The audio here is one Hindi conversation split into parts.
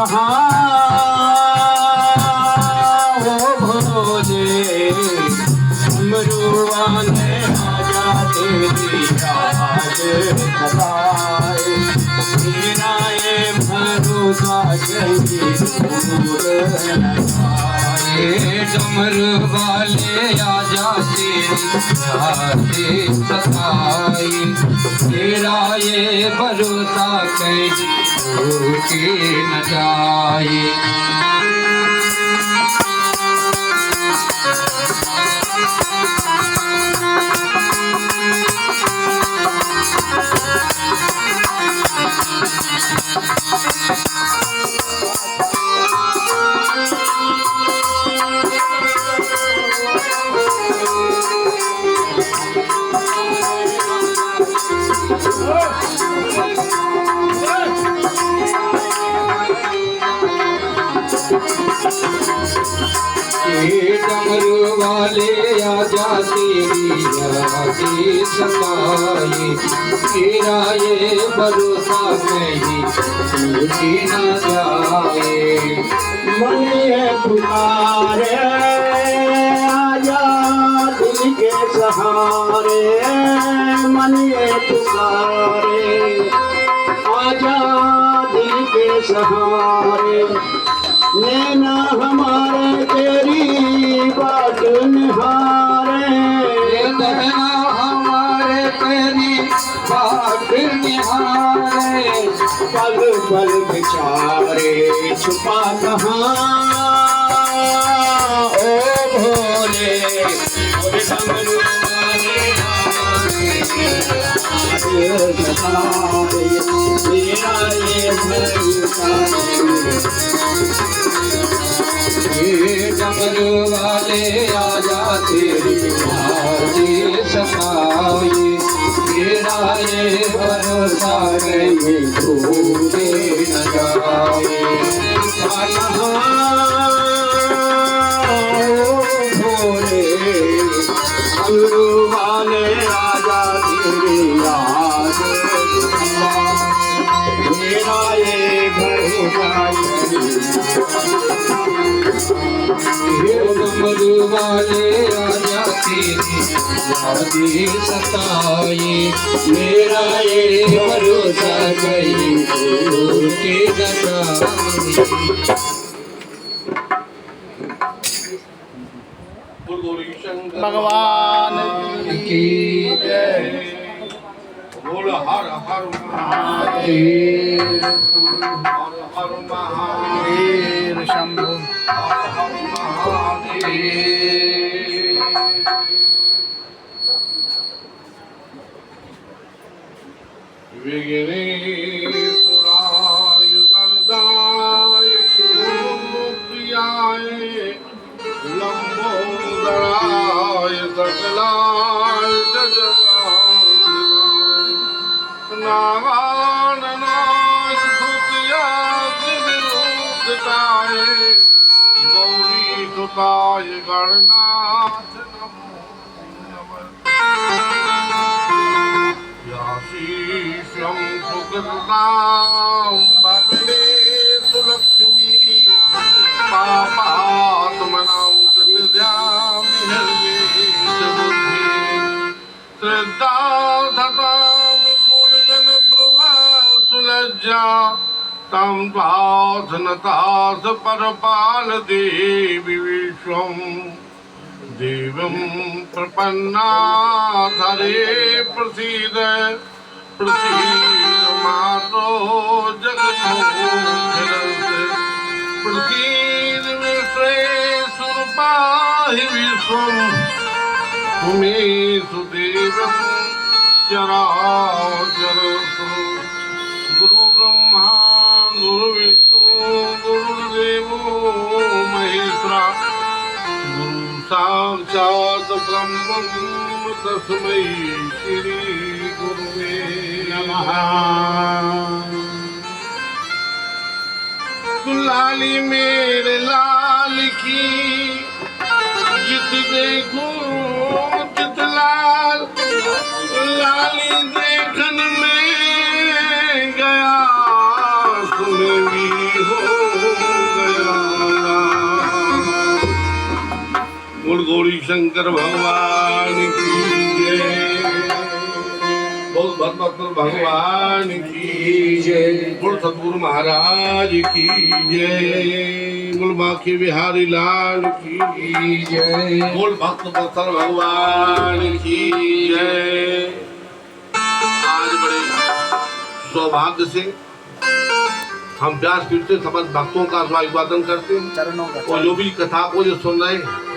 कहाँ हो भोले मरुआने आजा तेरी याद सताए मेरा ये भरोसा कहीं दूर न जाए डमर वाले आजा तेरी याद सताए मेरा ये भरोसा कहीं टूट न जाए डमरू वाले आजा तेरी याद सताए तेरा ये भरोसा कहीं टूट न जाए मन ये पुकारे आजा दिल के सहारे मन ये पुकारे आजा दिल के सहारे नैना हमारे तेरी बाट निहारे नैना हमारे तेरी बाट निहारे पल पल बेचारे छुपा कहाँ ओ भोले और डमरू वाले मेरा ये भरोसा डमरू वाले आजा तेरी याद सताए मेरा ये भरोसा नहीं टूटे न जाए भोले डमरू वाले आजा तेरी याद मेरा ये भरोसा डमरू वाले आजा तेरी याद सताए मेरा ये भरोसा कहीं टूट न जाए भगवान की जय बोल हर हर महादेव हर हर महादेव शंभु हर हर महादेव विघ्नेश्वराय वरदाय प्रियाय लंबोदराय सकलाय जगदाय नागाननाय स्तुत्याय विरुद्धताय गौरी सुताय गणनाथ नमो नमः याशीषं सुकृतां भगवे सुलक्ष्मी पापात्मनां कृतध्यामि हर्वेशबुद्धि श्रद्धा धतामि गुणजनप्रभा सुलज्जा तं त्वाधनतास परपालदेवि विश्वं देवं प्रपन्नाथरे प्रसीद प्रसीद मातो जगन्मोहनस्य प्रसीद विश्वेश्वरपाहि विश्वं त्वमेषु देवं चराचरतु गुरु ब्रह्मा गुरु विष्णु गुरुर्देवो महेश्वरा गुरु साक्षात् ब्रह्म तस्मै श्री गुरुवे नमः। लाली मेरे लाल की जित देखो जित लाल लाली देखन में गया सुन भी हो शंकर भगवान की जय। बोल भगवत भगवान की जय। बोल सतगुरु महाराज की जय। बोल बांके बिहारी लाल की जय। बोल भक्त वत्सल भगवान की जय। आज बड़े सौभाग्य से हम व्यासपीठ से समस्त भक्तों का अभिवादन करते हैं और जो भी कथा को जो सुन रहे हैं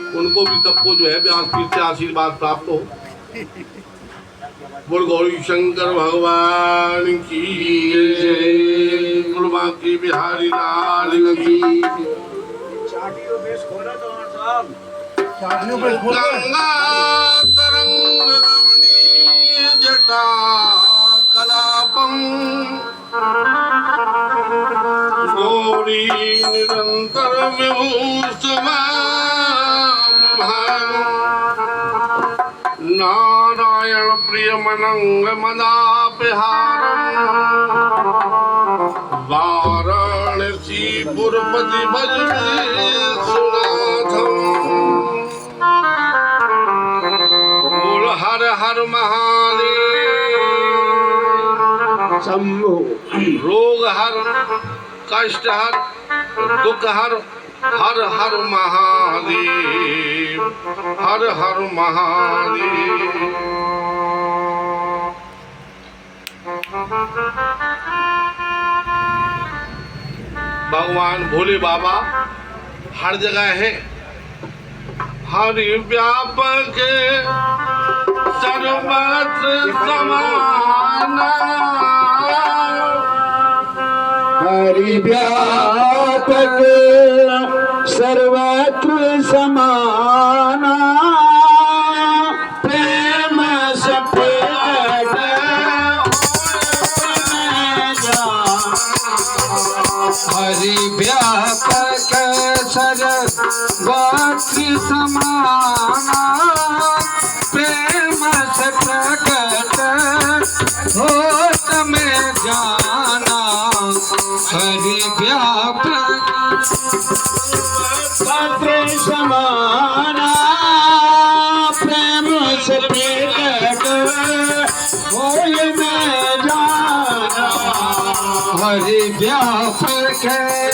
उनको भी सबको जो है व्यासपीठ से आशीर्वाद प्राप्त हो। बोल गौरी शंकर भगवान की जय। बोल बांके बिहारी लाल की गंगा तरंग रमणीय जटा कलापम गौरी निरंतर विभूषमाम नारायण प्रिय मनंग मदापहारम वाराणसी पुरपति भज सुनाथम। बोल हर हर महादेव शंभो। रोग हर कष्ट हर दुख हर हर हर महादेव हर हर महादेव। भगवान भोले बाबा हर जगह है। हरि व्यापक सर्वत्र समाना हरि व्यापक सर्वत्र समाना प्रेम से प्रकट हरि व्यापक सर्वत्र समाना प्रेम से प्रकट हो तुम्हें जाना हरि व्यापक पात्र समाना प्रेम से प्रकट होय में जाना हरि व्यापक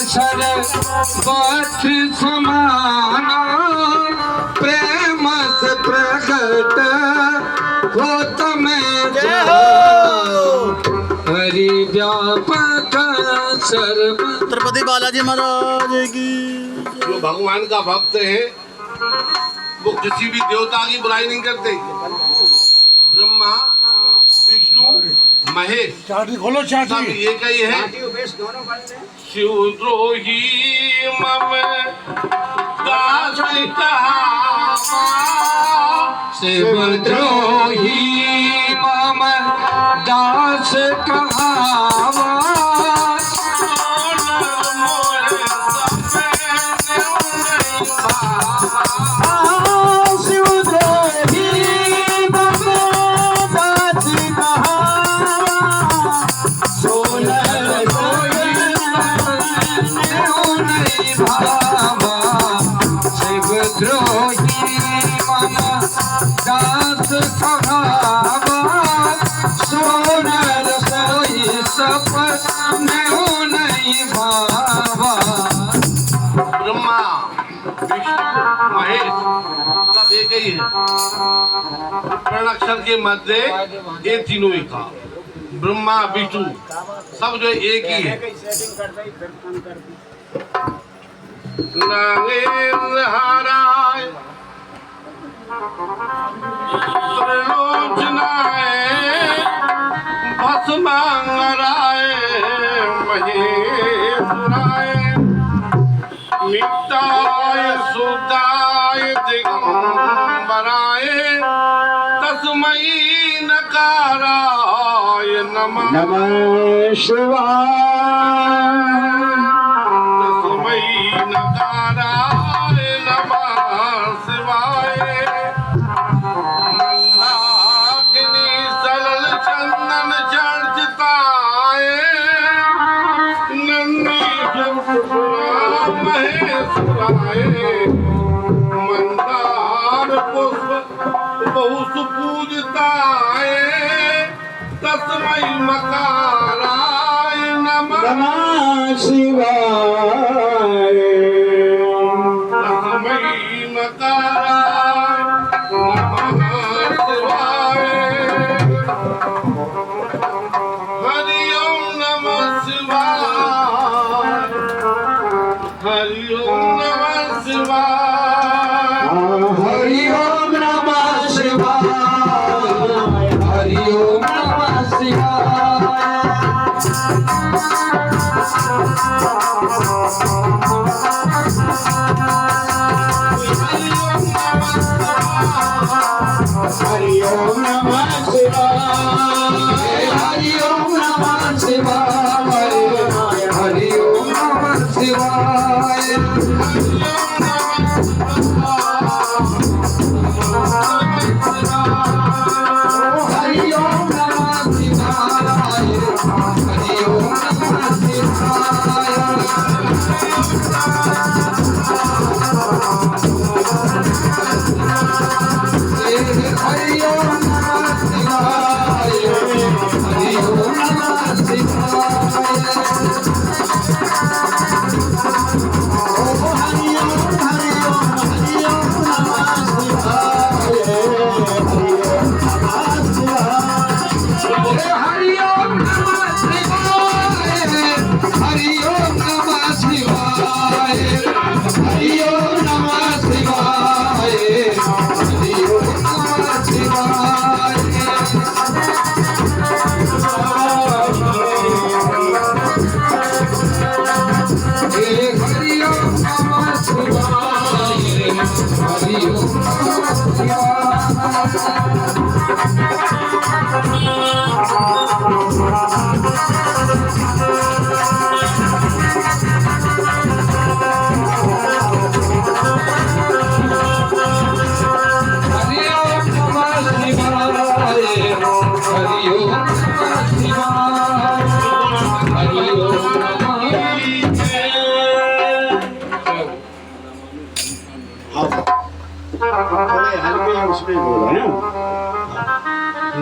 सर्वत्र समाना प्रेम से प्रकट हो तुम्हें जाना हरि व्यापक सर्व। छत्रपति बालाजी महाराज की। जो भगवान का भक्त है वो किसी भी देवता की बुराई नहीं करते। ब्रह्मा विष्णु महेश चाटी खोलो सब चाटी। एक ही है। शिवद्रोही मम दास कहा शिवद्रोही मम दास कहावा शिवद्रोही मम दास कहावा सोनर नहीं भावा शिवद्रोही मम दास कहावा सोनर सोई सपने नहीं भावा। ब्रह्मा विष्णु महेश सब एक ही है। प्रणक्षर के मध्य ये तीनों एक था। ब्रह्मा विष्णु सब जो एक ही है। नागेंद्र हाराय त्रिलोचनाय भस्मांगराय महेश्वराय नित्याय सुदाय दिगंबराय तस्मै नकाराय नमः नमः शिवाय तस्मै नकाराय नमः शिवाय। मंदाकिनी सलल चंदन चर्चिताय नंदी महेश्वराय मंदाकिनी बहु सुपूजता है तस्मै मकाराय नमः नमः शिवाय तस्मै मकाराय नमः शिवाय हरि ओम नमः शिवाय हरि ओम नमः शिवाय हरि ओम नमः शिवाय हरि ओम नमः शिवाय हरि ओम नमः शिवाय हरि ओम नमः शिवाय हरि ओम नमः शिवाय हरि ओम नमः शिवाय हरि ओम नमः शिवाय हरि ओम नमः शिवाय हरि ओम नमः थोड़े हल्के उसमें बोलो है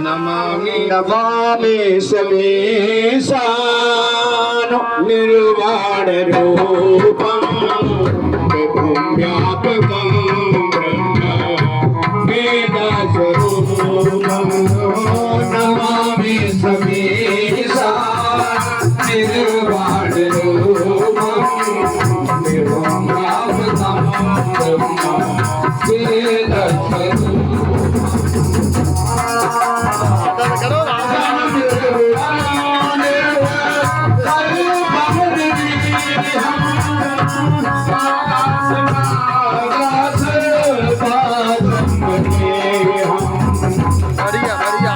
नमामि नमामि समीशान निर्वाण रूपम विभुं व्यापकं ब्रह्म वेद स्वरूपम नमामि समीशान निर्वाण रूपम विभुं व्यापकं ब्रह्म वेद स्वरूपम बढ़िया बढ़िया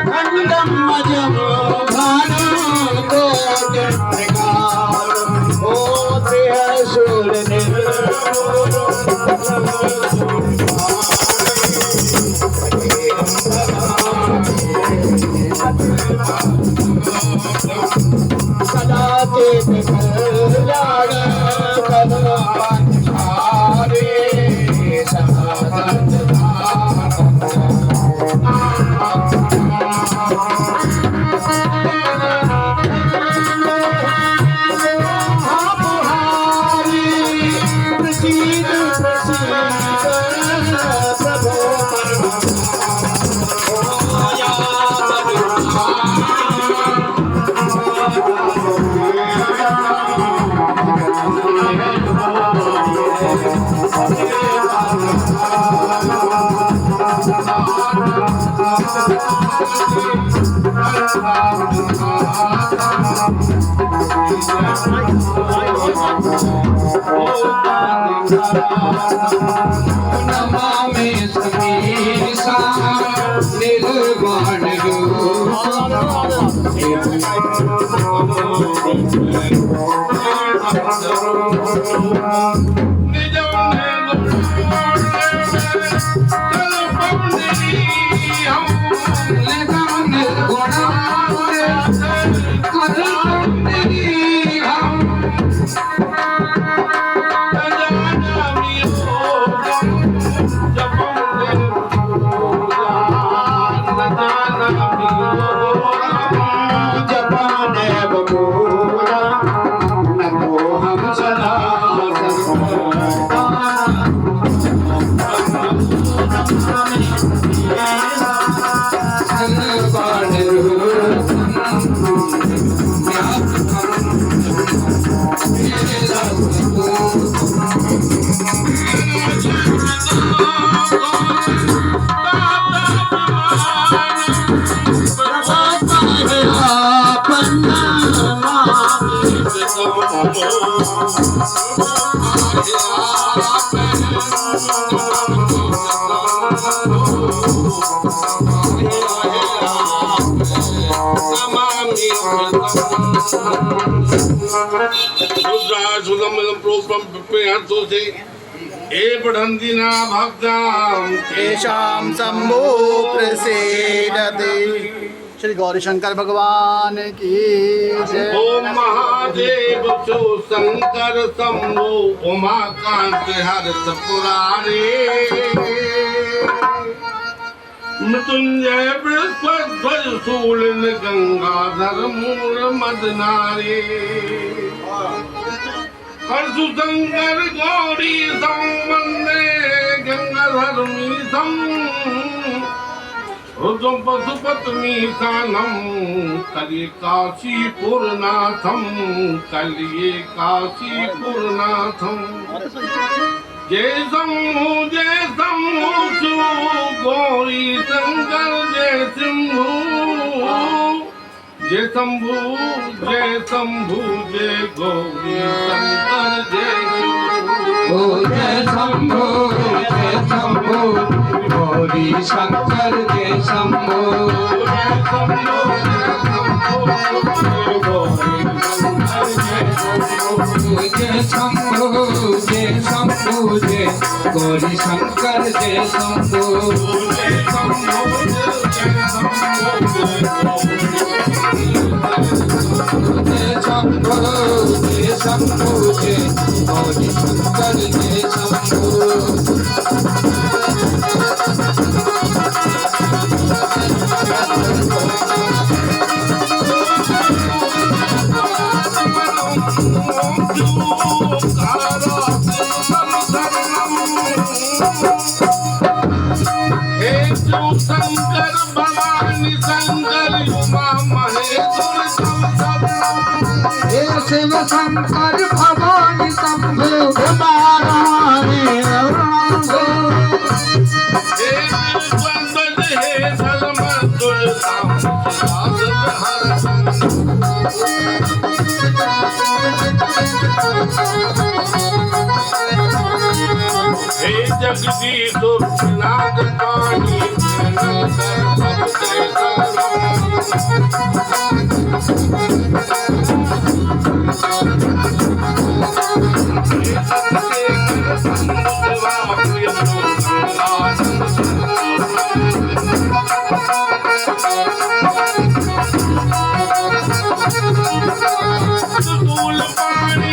खंडम मजम भानु कोट प्रकार ओ त्रिशूल सदा के कल्याण कल्याण हरे सदा नमामि समीसा निर्वाण बढ़ंदिना भक्तां तेषां शंभो प्रसीदते। श्री गौरी शंकर भगवान की जय। ओम महादेव चो शंकर शंभो उमाकांत हर्ष पुराणे मृत्युंजय बृहस्पति ध्वज शूलन गंगाधर मूल मदनारे हर्षु शंकर गौरी संबंधे गंगाधर मीसम रुद्रम पशुपतिमीशानम कलिये काशीपुरनाथम कलिये काशीपुरनाथम जय शंभु शिव गौरी शंकर जय शंभु जय शंभु जय गौरी शंकर जय शंभु गौरी शंकर जय शंभु जय शंभु जय गौरी शंकर जय शंभु शंभु जय गौरी शंकर जय शंभु शंकर भवानी शंकर उमा महेश्वर शिव शंकर भवानी शंभु उमा हे जगदीश नाथ पानी सब दूल पानी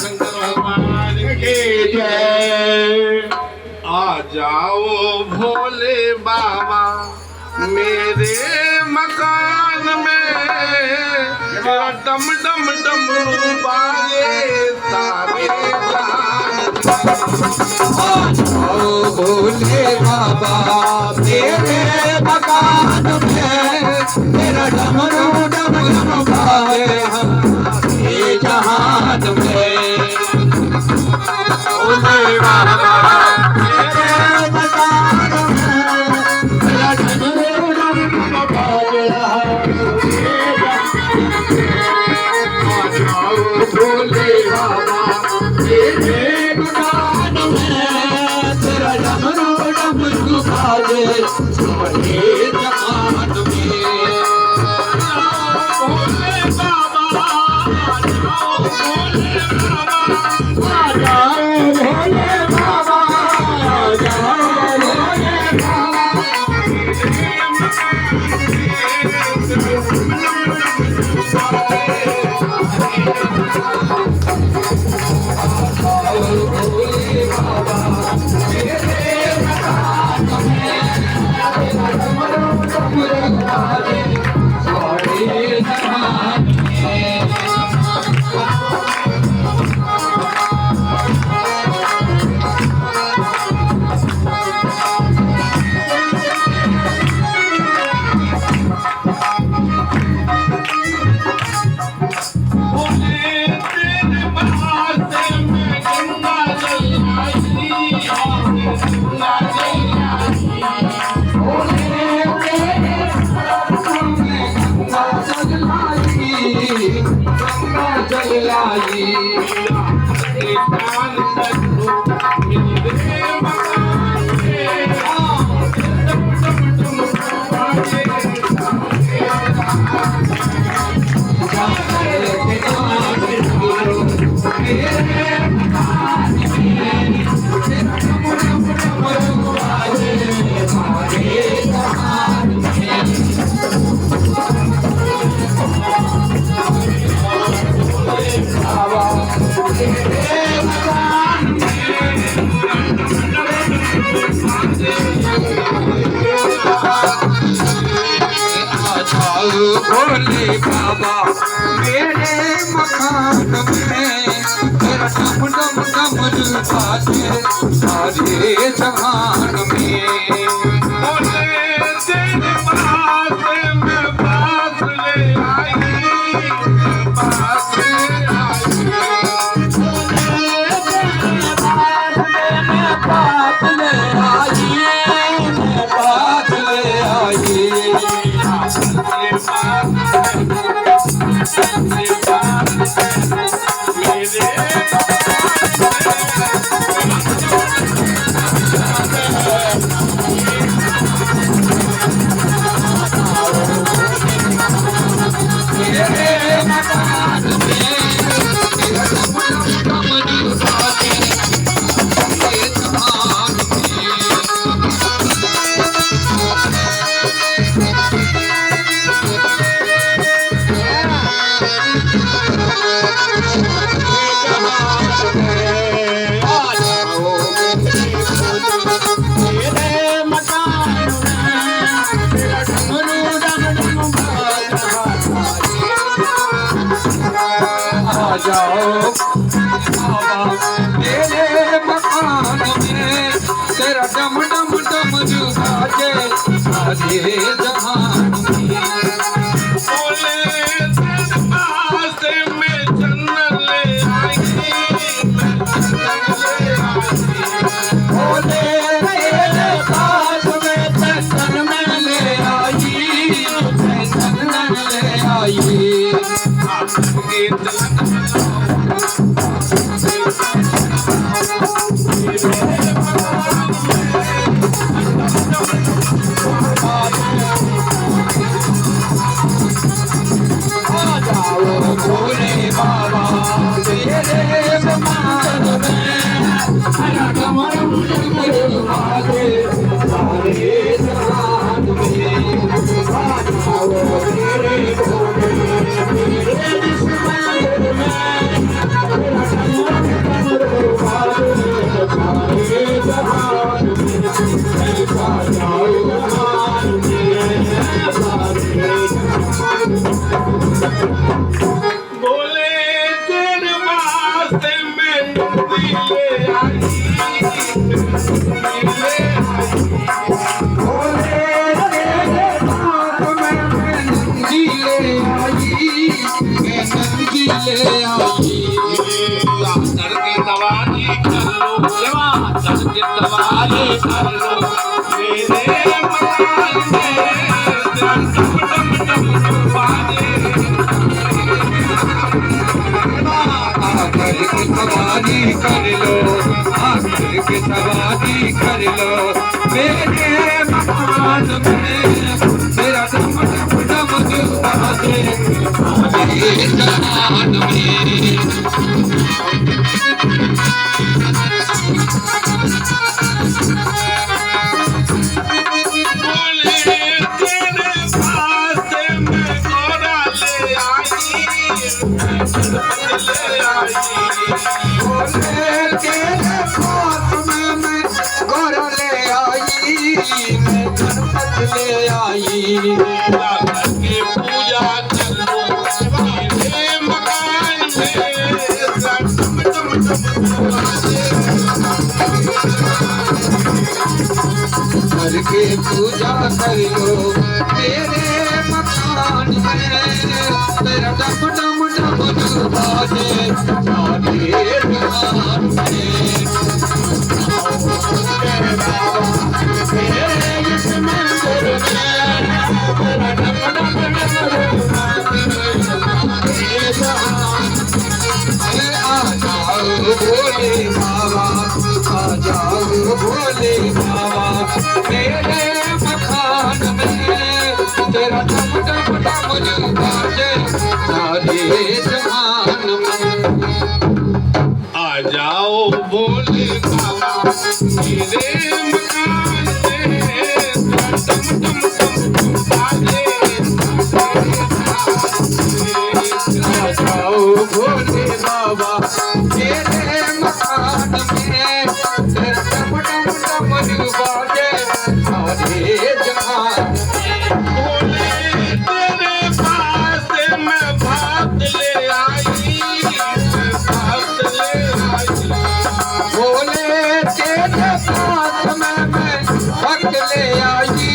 शंकर भगवान की जय। आ जाओ भोले बाबा मेरे मकान में, तेरा डम डम डमरू बाजे सारे ओ भोले बाबा मेरे मकान में, तेरा डमरू डमरू बाजे हमारे जहान में। भोले बाबा मेरे मकान में, तेरा डमरू डमरू बाजे हमारे जहान में। भोले बाबा मेरे मकान में, तेरा डमरू डमरू बाजे हमारे जहान में। भोले बाबा मेरे मकान में, तेरा डम डम डमरू बाजे सारे जहान में। भोले तेरे पास में बात ले आई, बात ले आई। डम डम डमरू बाजे सारे जहान में। बोले पास में चंदन ले आई, मैं चंदन ले आई। बोले तेरे पास में चंदन में ले आई, मैं चंदन ले आई। आपके तिलक भोले बाबा तेरे समान में डमरू डमरू बाजे सारे जहान में। आ जाओ तेरे भोले तेरे दुश्मन में डमरू डमरू बाजे सारे जहान में। आ जाओ जहान में बोले तेरे वास्ते मैं नंदी ले आई, नंदी ले आई। भोले तेरे पास में मैं नंदी ले आई, मैं नंदी ले आई। सर की सवारी कर लो जवान, सर की सवारी कर लो मेरे मकान में डम डम डम बाजे। आकर के सवारी कर लो, आकर के सवारी कर लो मेरे मकान में। तेरा डम डम डम बाजे सारे जहान में। बोले तेरे पास मैं गोरा ले आई, ले आई। भोले तेरे पास में मैं गौर ले आई, मैं गणपत ले आई। करके पूजा कर लो मेरे मकान में डम डम डम बाजे। करके पूजा कर लो मेरे मकान में। तेरा डम डम डमरू बाजे सारे जहान में। तेरे इस मंदिर में तेरा डम डम डमरू बाजे सारे जहान में। आ जाओ भोले बाबा, आ जाओ भोले बाबा मेरे मकान में। तेरा डम डम डमरू बाजे सारे जहान में। आ जाओ भोले बाबा मेरे मकान में डम डम डम बाजे। आ जाओ भोले बाबा मेरे मकान में। तेरा डम डम डमरू बाजे सारे जहान में। बोले तेरे पास मैं भात ले आई, मैं भात ले आई। भोले तेरे पास में मैं भक्त ले आई,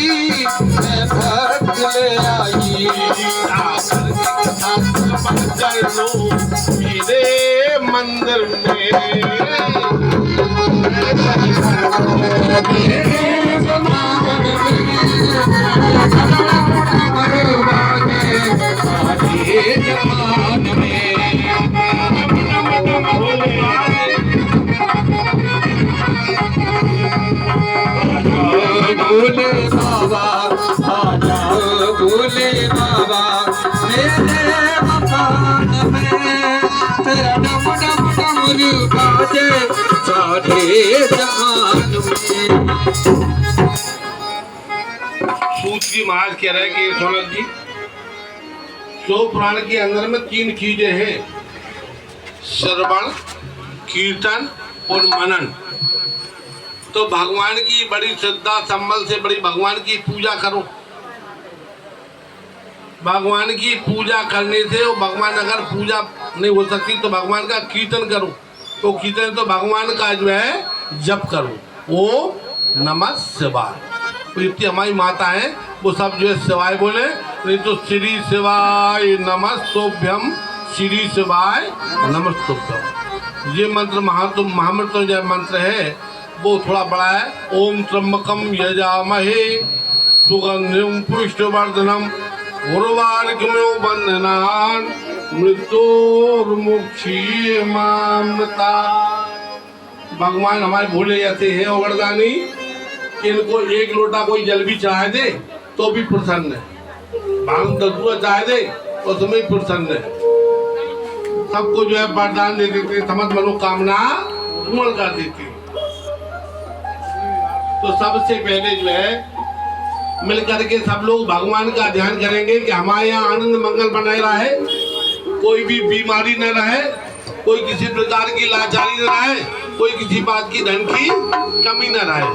मैं भक्त ले आई। आकर के कथा श्रवण कर लो मेरे मंदिर में। मेरे जमाने में डमरू बाजे सारे जहान में। भोले बाबा आ जाओ भोले बाबा मेरे मकान में। तेरा डम डम डमरू बाजे सारे जहान में। सूत की महाराज कह रहे हैं कि सोनक जी, सो पुराण के अंदर में 3 चीजें हैं, श्रवण, कीर्तन और मनन। तो भगवान की बड़ी श्रद्धा संबल से बड़ी भगवान की पूजा करो। भगवान की पूजा करने से वो भगवान अगर पूजा नहीं हो सकती तो भगवान का कीर्तन करो, तो कीर्तन तो भगवान का जो है जप करो, वो नमः शिवाय। तो जितनी हमारी माता है वो सब जो है शिवाय बोले, नहीं तो श्री शिवाय नमस्तुभ्यम, श्री शिवाय नमस्तुभ्यम। ये मंत्र महामृत्युंजय मंत्र है, वो थोड़ा बड़ा है। ओम त्र्यंबकम यजामहे सुगंधिम पुष्टिवर्धनम उर्वारुकमिव बंधनान् मृत्योर्मुक्षीयमामृतात्। भगवान हमारे भोले जाते हैं वरदानी, इनको एक लोटा कोई जल भी चाहे दे तो भी प्रसन्न है, भांग दसुआ चाहे दे तो तुम्हें प्रसन्न है। सबको जो है वरदान दे देते, समस्त मनोकामना पूर्ण कर देते। तो सबसे पहले जो है मिल करके सब लोग भगवान का ध्यान करेंगे कि हमारे यहाँ आनंद मंगल बनाए रहे, कोई भी बीमारी न रहे, कोई किसी प्रकार की लाचारी न रहे, कोई किसी बात की धन की कमी न रहे।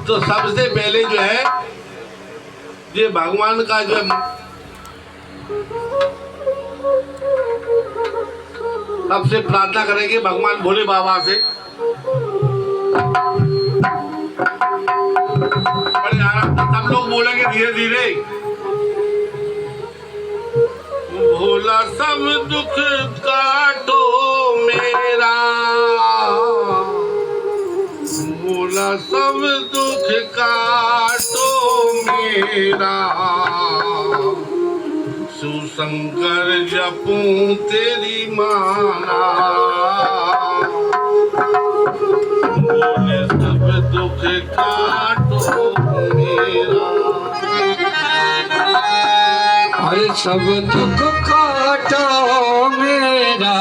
तो सबसे पहले जो है ये भगवान का जो है सबसे प्रार्थना करेंगे भगवान भोले बाबा से। बड़े आराम से सब लोग बोलेंगे धीरे धीरे। भोला सब दुख काटो मेरा, भोला सब दुख काटो मेरा, सुशंकर जपूं तेरी माला, भोले सब दुख काटो मेरा। अरे सब दुख काटो मेरा,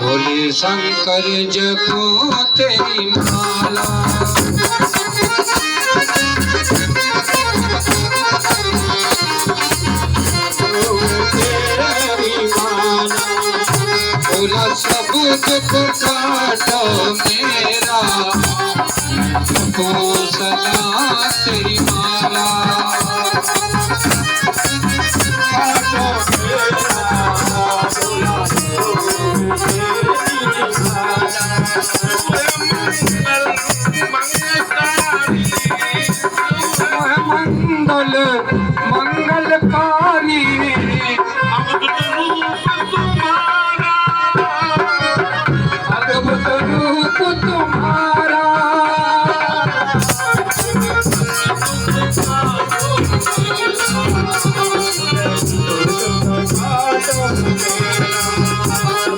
भोले शंकर जपूं तेरी माला, भोला सब दुख काटो मेरा, जपूं सदा तेरी माला, मंगल मंगलकारी अद्भुत रूप तुम्हारा,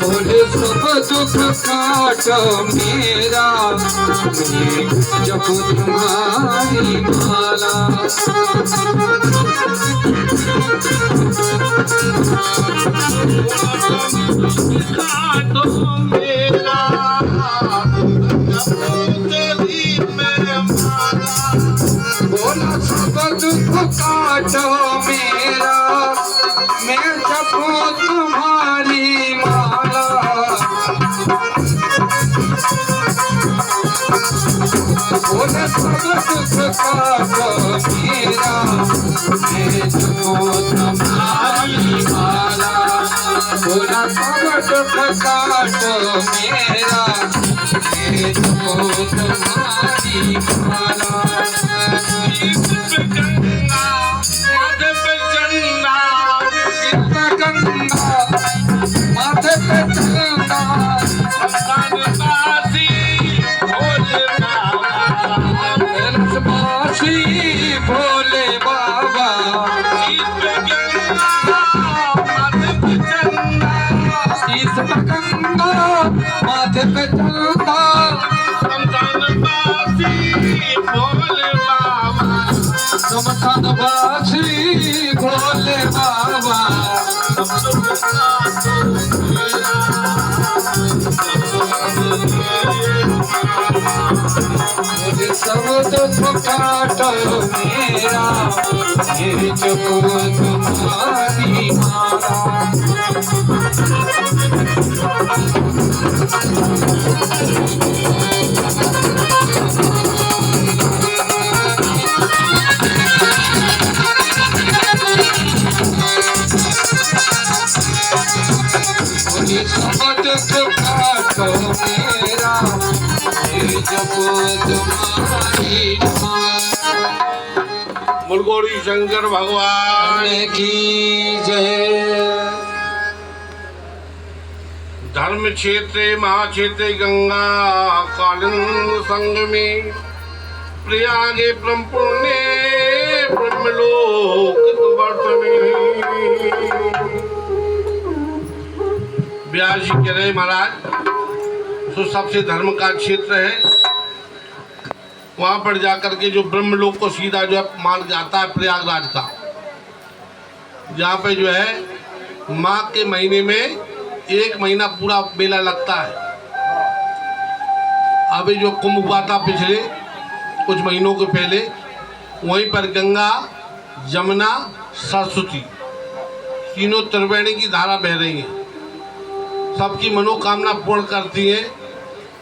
भोले सब दुख काटो मेरा, जपो तुम्हारी माला, काटो मेरा, भोला सब दुख काटो मेरा, मैं जपो तुम्हारी माला, भोला सब दुख काटो मेरा, मैं जपो तुम्हारी माला, भोला सब दुख काटो मेरा, मैं जपो तुम्हारी माला। माथे पे चंदा बासी भोले बाबा, शीश पे गंगा माथे पे चंदा, समसान बासी भोले बाबा, मुझे सब दुख काटो मेरा, मेरे जपो तुम्हारी माला, मुझे सब दुख काटो मेरा, मेरे जपो तुम्हारी बोल गौरी शंकर भगवान की जय। धर्म क्षेत्रे महाक्षेत्रे गंगा कालिंद संगमे प्रयागे परम पुण्ये ब्रह्मलोक वर्तमे। व्यास जी कह रहे महाराज तो सबसे धर्म का क्षेत्र है, वहां पर जाकर के जो ब्रह्मलोक को सीधा जो है मार्ग आता है प्रयागराज का, जहाँ पे जो है माघ के महीने में 1 महीना पूरा मेला लगता है। अभी जो कुंभ हुआ था पिछले कुछ महीनों के पहले, वहीं पर गंगा यमुना सरस्वती तीनों त्रिवेणी की धारा बह रही है, सबकी मनोकामना पूर्ण करती है।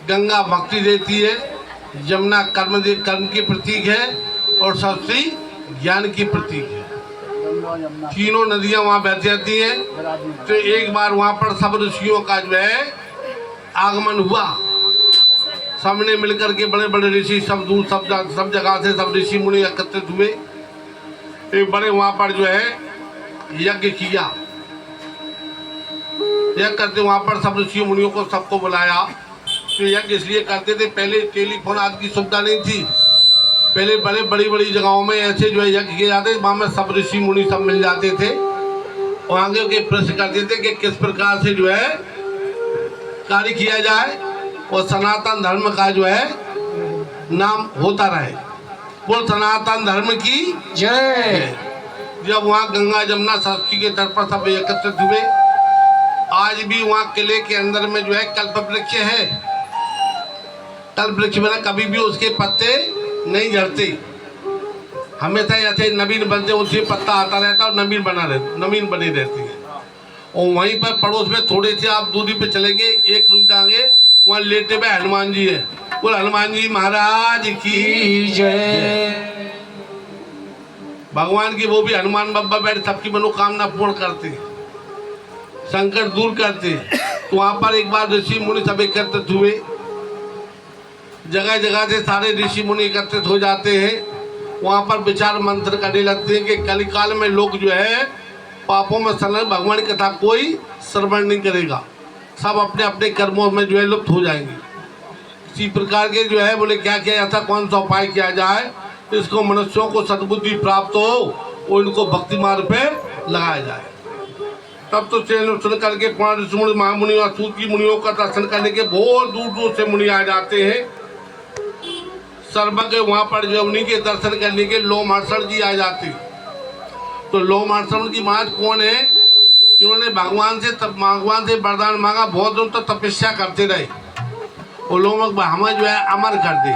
गंगा भक्ति देती है, यमुना कर्म की प्रतीक है और सरस्वती ज्ञान की प्रतीक है। तीनों नदियां वहाँ बहती जाती हैं। तो एक बार वहाँ पर सब ऋषियों का जो है आगमन हुआ, सबने मिलकर के बड़े बड़े ऋषि सब दूर सब जगह से सब ऋषि मुनि एकत्रित हुए। एक बड़े वहाँ पर जो है यज्ञ किया, यज्ञ करते वहाँ पर सब ऋषि मुनियों को सबको बुलाया। तो यज्ञ इसलिए करते थे, पहले टेलीफोन आदि की सुविधा नहीं थी, पहले बड़े बड़ी बड़ी जगहों में ऐसे जो है यज्ञ किए जाते, वहाँ में सब ऋषि मुनि सब मिल जाते थे और आगे के प्रश्न करते थे कि किस प्रकार से जो है कार्य किया जाए और सनातन धर्म का जो है नाम होता रहे। बोल सनातन धर्म की जय। जब वहाँ गंगा यमुना सरस्वती के तट पर सब एकत्रित हुए, आज भी वहाँ किले के अंदर में जो है कल्प वृक्ष है। कल्प वृक्ष में कभी भी उसके पत्ते नहीं झड़ते, हमेशा ऐसे नवीन बनते, उससे पत्ता आता रहता और नवीन बनी रहती है। और वहीं पर पड़ोस में थोड़े से आप दूरी पे चलेंगे 1 किलोमीटर आगे, वहाँ लेटे हुए हनुमान जी है। बोल हनुमान जी महाराज की जय। भगवान की वो भी हनुमान बाबा बैठ सबकी मनोकामना पूर्ण करते हैं, संकट दूर करते हैं। तो वहाँ पर एक बार ऋषि मुनि सब एकत्रित हुए, जगह जगह से सारे ऋषि मुनि एकत्रित हो जाते हैं। वहाँ पर विचार मंत्र करने लगते हैं कि कलिकाल में लोग जो है पापों में संलग्न, भगवान की कथा कोई श्रवण नहीं करेगा, सब अपने अपने कर्मों में जो है लुप्त हो जाएंगे। इसी प्रकार के जो है बोले क्या किया जाता, कौन सा उपाय किया जाए इसको मनुष्यों को सद्बुद्धि प्राप्त हो और इनको भक्ति मार्ग पे लगाया जाए। तब तो सुन करके 5 ऋषि मुनि महामुनि और सूत मुनियों का दर्शन करने के बहुत दूर दूर से मुनि आ जाते हैं। सर्वज्ञ वहाँ पर जो उन्हीं के दर्शन करने के लोमहर्षण जी आ जाते। तो लोमहर्षण की महाराज कौन है, इन्होंने भगवान से वरदान मांगा, बहुत दिन तक तपस्या करते रहे और लोग हमें जो है अमर कर दे,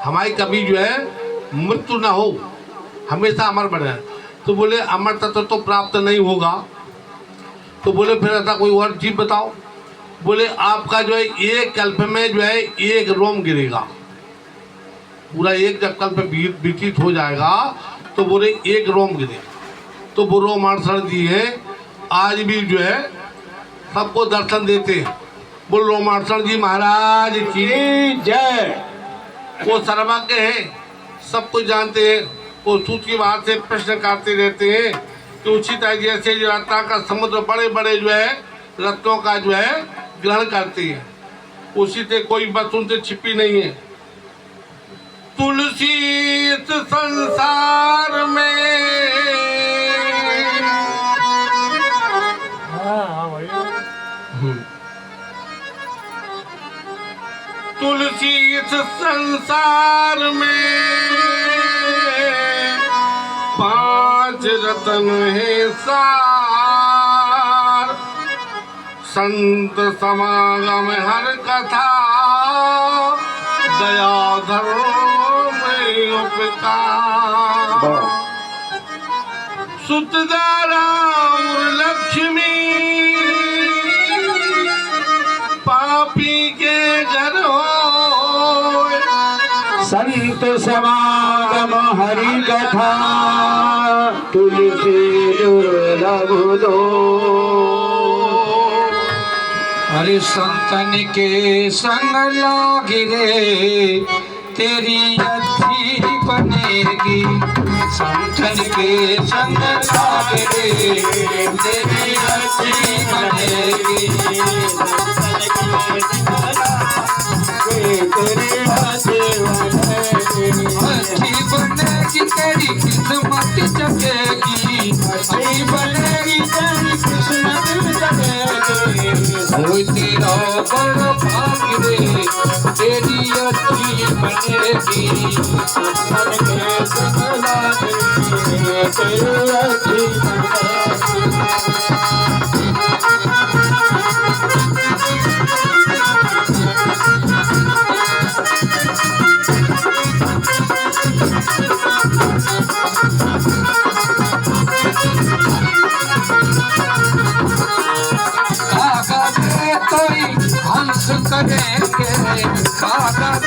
हमारी कभी जो है मृत्यु ना हो, हमेशा अमर बने। तो बोले अमर तत्व तो प्राप्त नहीं होगा। तो बोले फिर ऐसा कोई और चीज बताओ। बोले आपका जो है 1 कल्प में जो है 1 रोम गिरेगा, पूरा 1 जब कल्प व्यतीत हो जाएगा तो बोले 1 रोम गिरे। तो वो रोमहर्षण जी है, आज भी जो है सबको दर्शन देते हैं। बोल रोमहर्षण जी महाराज की जय। वो सर्वज्ञ है, सब कुछ जानते हैं। वो सूत की बात से प्रश्न करते रहते हैं कि उसी तरह जैसे जो रत्ना का समुद्र बड़े बड़े जो है रत्नों का जो है ग्रहण करते हैं, उसी से कोई बात उनसे छिपी नहीं है। तुलसी इस संसार में तुलसी इस संसार में 5 रत्न है सार, संत समागम हर कथा दया धर्म उपकार, सुतदारा और लक्ष्मी पापी के घर हो, संत समागम हरि कथा तुलसी दुर्लभ दो। अरे संतन के संग लागी रे तेरी अच्छी बनेगी। संतन के संग लागी रे तेरी अच्छी बनेगी। अच्छी बनेगी तेरी किस्मत जगेगी। अच्छी बनेगी तेरी किस्मत जगेगी। कोई तेरा बड़ा भाग रे तेरी अच्छी बनेगी। हंस करेंगे कागज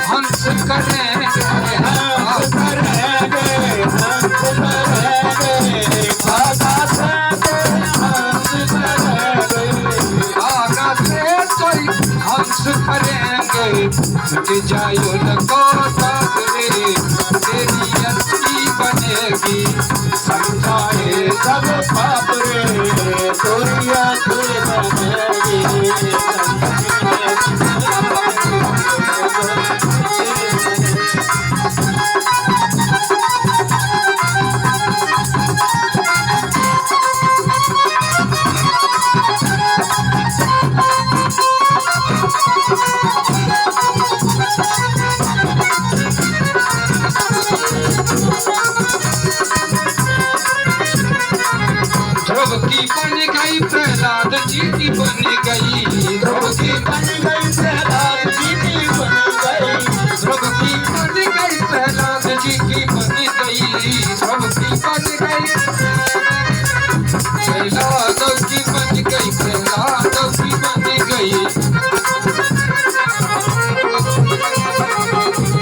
हंस करेंगे हंस करेंगे जायो लगो रे तेरी अच्छी बनेगी। समझाए सब पाप रे तेरी अच्छी बनेगी। द्रौपदी बन गई प्रहलाद जी की बन गई। द्रौपदी बन गई प्रहलाद जी की बन गई। द्रौपदी बन गई प्रहलाद जी की बन गई। द्रौपदी बन गई प्रहलाद की बन गई। प्रहलाद की बन गई।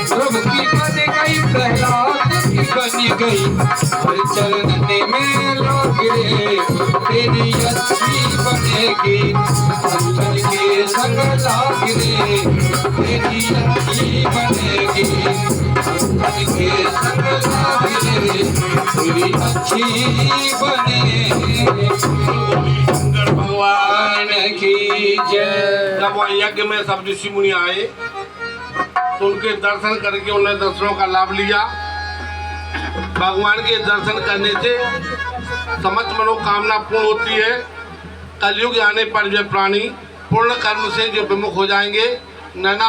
द्रौपदी बन गई प्रहलाद की बन गई। चरण में लोग रे तेरी अच्छी बनेगी। संतन के संग लाग रे तेरी अच्छी बनेगी। संतन के संग लाग रे तेरी अच्छी बनेगी। शंकर भगवान की जय। जब वह यज्ञ में सब ऋषि मुनि आए तो उनके दर्शन करके उन्होंने दर्शनों का लाभ लिया। भगवान के दर्शन करने से समस्त मनोकामना पूर्ण होती है। कलयुग आने पर जो प्राणी पूर्ण कर्म से जो विमुख हो जाएंगे, नाना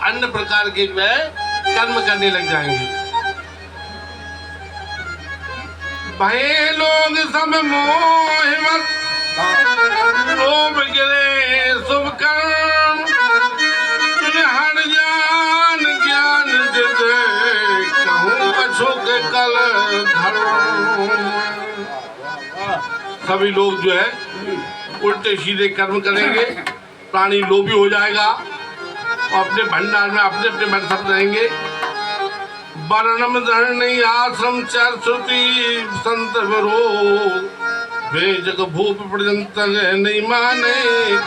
अन्य प्रकार के वह कर्म करने लग जाएंगे। भय लोग सब मोहवश लोभ गिरे शुभ कर्म। तुझे हर जान ज्ञान दे कहूँ अशोक कल धर्म। सभी लोग जो है उल्टे सीधे कर्म करेंगे। प्राणी लोभी हो जाएगा और अपने भंडार में अपने अपने मन सब रहेंगे। वर्णम धरण नहीं आश्रम चार श्रुति संत विरोध। वे जग भूप पर्यंत नहीं माने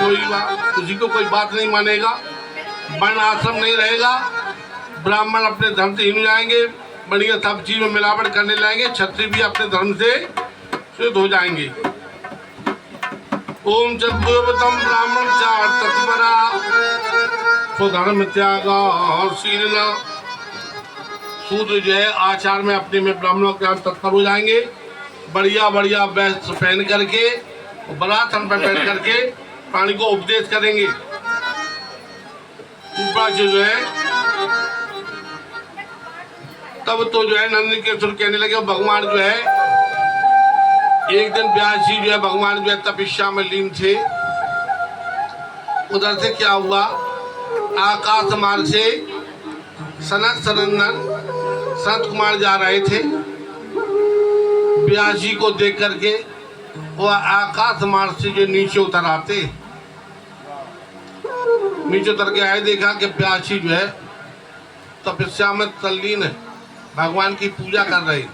कोई बात। किसी को कोई बात नहीं मानेगा। वर्ण आश्रम नहीं रहेगा। ब्राह्मण अपने धर्म से हिल जाएंगे। बढ़िया सब चीज में मिलावट करने लगेंगे। क्षत्रिय भी अपने धर्म से शुद्ध हो जाएंगे। ओम चतुर्वतम ब्राह्मण चार तत्परा स्वधर्म त्यागा और शीलना। शूद्र जो है आचार में अपने में ब्राह्मणों के तत्पर हो जाएंगे। बढ़िया बढ़िया वस्त्र पहन करके बरासन पर बैठ करके प्राणी को उपदेश करेंगे। ऊपर से जो है तब तो जो है नंद के सुर कहने लगे भगवान जो है एक दिन व्यास जी जो है भगवान जो है तपस्या में लीन थे। उधर से क्या हुआ, आकाश मार्ग से सनक सनंदन संत कुमार जा रहे थे। व्यास जी को देख करके वो आकाश मार्ग से जो नीचे उतर आते, नीचे उतर के आए, देखा कि व्यास जी जो है तपस्या में तल्लीन है, भगवान की पूजा कर रहे।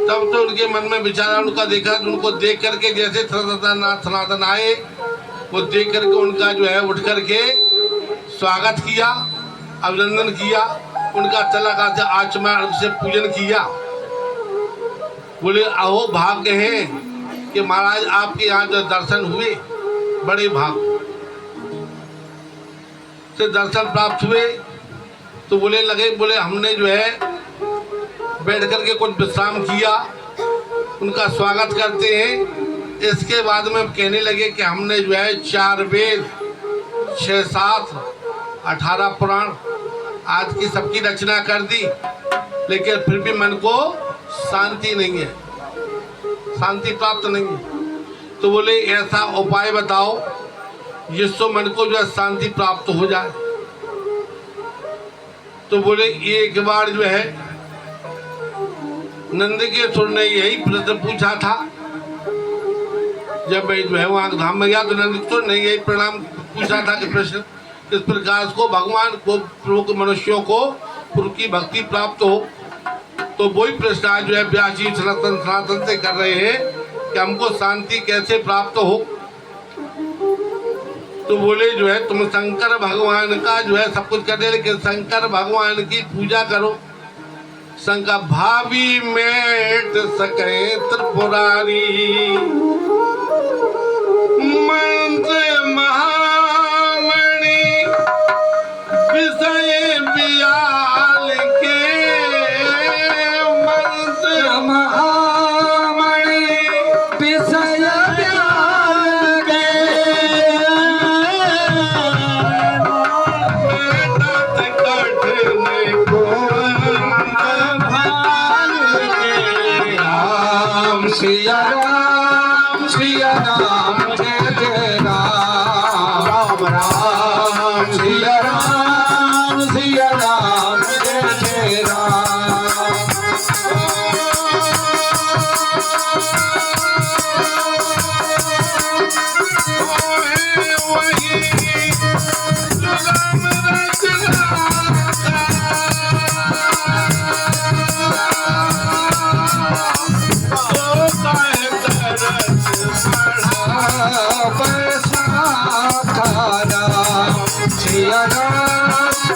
तब तो उनके मन में विचार उनका देखा, उनको देख करके जैसे सनातन आए, वो देख करके उनका जो है उठ करके स्वागत किया, अभिनंदन किया, उनका तलका से आचमन से पूजन किया। बोले अहो भाग्य है कि महाराज आपके यहाँ जो दर्शन हुए, बड़े भाग्य से दर्शन प्राप्त हुए। तो बोले हमने जो है बैठ करके कुछ विश्राम किया, उनका स्वागत करते हैं। इसके बाद में कहने लगे कि हमने जो है 4 वेद, 6 शास्त्र, 18 पुराण आज की सबकी रचना कर दी, लेकिन फिर भी मन को शांति नहीं है, शांति प्राप्त नहीं है। तो बोले ऐसा उपाय बताओ जिससे मन को जो है शांति प्राप्त हो जाए। तो बोले एक बार जो है नंदकेश्वर ने यही प्रश्न पूछा था, जब मैं जो है वहाँ धाम में गया तो नंदकेश्वर ने यही प्रणाम पूछा था कि प्रश्न इस प्रकार को भगवान को प्रमुख मनुष्यों को उनकी भक्ति प्राप्त हो। तो वही प्रश्न आज जो है व्यास जी सनातन से कर रहे हैं कि हमको शांति कैसे प्राप्त हो। तो बोले जो है तुम शंकर भगवान का जो है सब कुछ करने, लेकिन शंकर भगवान की पूजा करो। शंकर भावी मेट सके त्रिपुरारी, मंत्र महामणि विषय बियाल के, मंत्र महामणि विषय बियाल के, कठिन को सिया राम जय जय राम, राम राम सिया राम जय जय राम।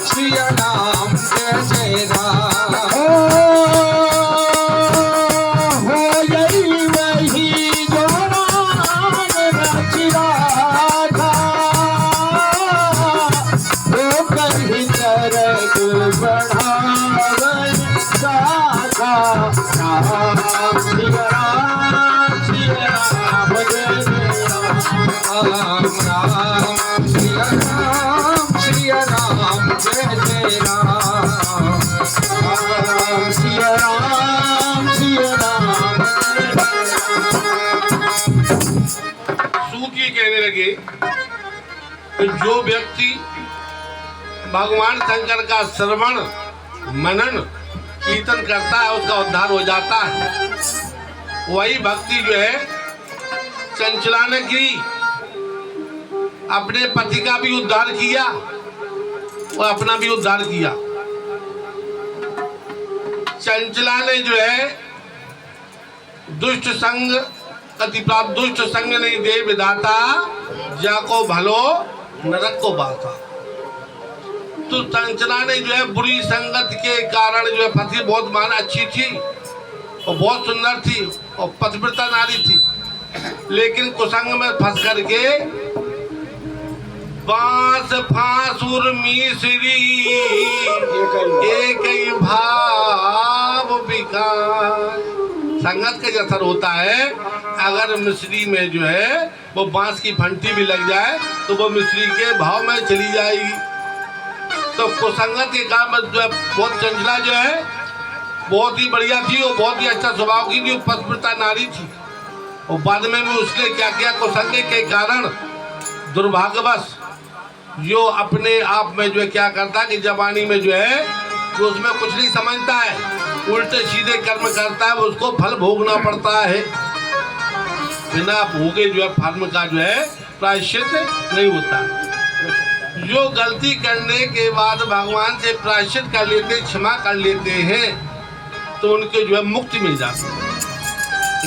सिया राम जय जय राम। हो यही वही जो राम रचिया था, वो कहीं नरक बढ़ावन साधा। राम सिया राम जय जय राम, राम सिया राम जय जय राम, राम सिया राम सूत जी कहने लगे कि जो व्यक्ति भगवान शंकर का श्रवण मनन कीर्तन करता है उसका उद्धार हो जाता है। वही भक्ति जो है चंचला ने की, अपने पति का भी उद्धार किया और अपना भी उद्धार किया। चंचला ने जो है दुष्ट संग अति प्राप्त, दुष्ट संग नहीं दे विधाता, जाको भलो नरक को बाता। तो चंचला ने जो है बुरी संगत के कारण जो है फंसी, बहुत मान अच्छी थी और बहुत सुंदर थी और पतिव्रता नारी थी, लेकिन कुसंग में फंस करके बांस फांसुर मिश्री एक ही भाव विकार। संगत का असर होता है, अगर मिश्री में जो है वो बांस की फंटी भी लग जाए तो वो मिश्री के भाव में चली जाएगी। तो कुसंगत के काम जो है बहुत चंचला जो है बहुत ही बढ़िया थी और बहुत ही अच्छा स्वभाव की थी, पतिव्रता नारी थी। और बाद में भी उसने क्या किया, कुसंग के कारण दुर्भाग्यवश जो अपने आप में जो है क्या करता है कि जवानी में जो है वो उसमें कुछ नहीं समझता है, उल्टे सीधे कर्म करता है, उसको फल भोगना पड़ता है। बिना भोगे जो है फल का जो है प्रायश्चित नहीं होता। जो गलती करने के बाद भगवान से प्रायश्चित कर लेते, क्षमा कर लेते हैं, तो उनके जो है मुक्ति मिल जाती है।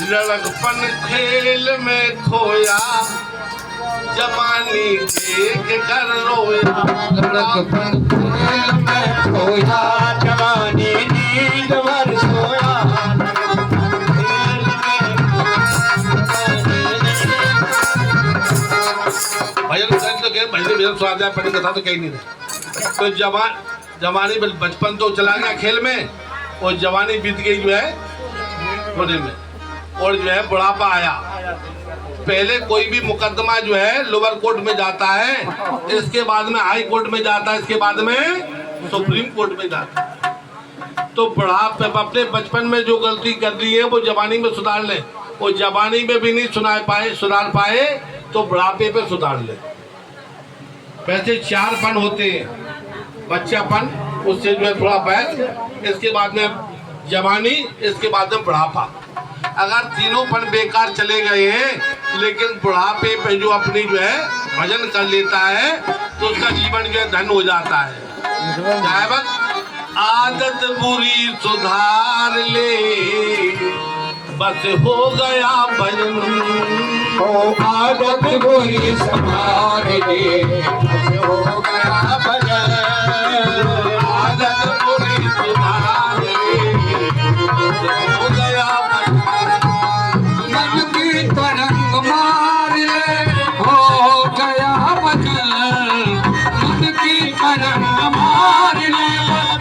लड़कपन खेल में खोया, जवानी देख कर रोया। लड़कपन खेल में खोया, जवानी नींद भर सोया। भजन तो कह भजन भजन स्वाध्याय पढ़ी कथा तो कहीं नहीं रहे। तो जवानी बचपन तो चला गया खेल में, और जवानी बीत गई जो है होने में, और जो है बुढ़ापा आया। पहले कोई भी मुकदमा जो है लोअर कोर्ट में जाता है, इसके बाद में हाई कोर्ट में जाता है, इसके बाद में सुप्रीम कोर्ट में जाता है। तो बुढ़ापे अपने बचपन में जो गलती कर दी है वो जवानी में सुधार ले, और जवानी में भी नहीं सुधार पाए तो बुढ़ापे पे सुधार ले। वैसे 4 फन होते हैं, बच्चापन, उससे जो है थोड़ा बैठ, इसके बाद में जवानी, इसके बाद में बुढ़ापा। अगर तीनों फन बेकार चले गए हैं लेकिन बुढ़ापे पे जो अपनी जो है भजन कर लेता है तो उसका जीवन जो है धन हो जाता है। आदत बुरी सुधार ले, बस हो गया भजन। आदत बुरी संभाल ले, बस हो गया भजन। आदत बुरी सुधार ले, हो गया भजन। मन की तरंग मार ले, हो गया भजन। मन की तरंग मार ले,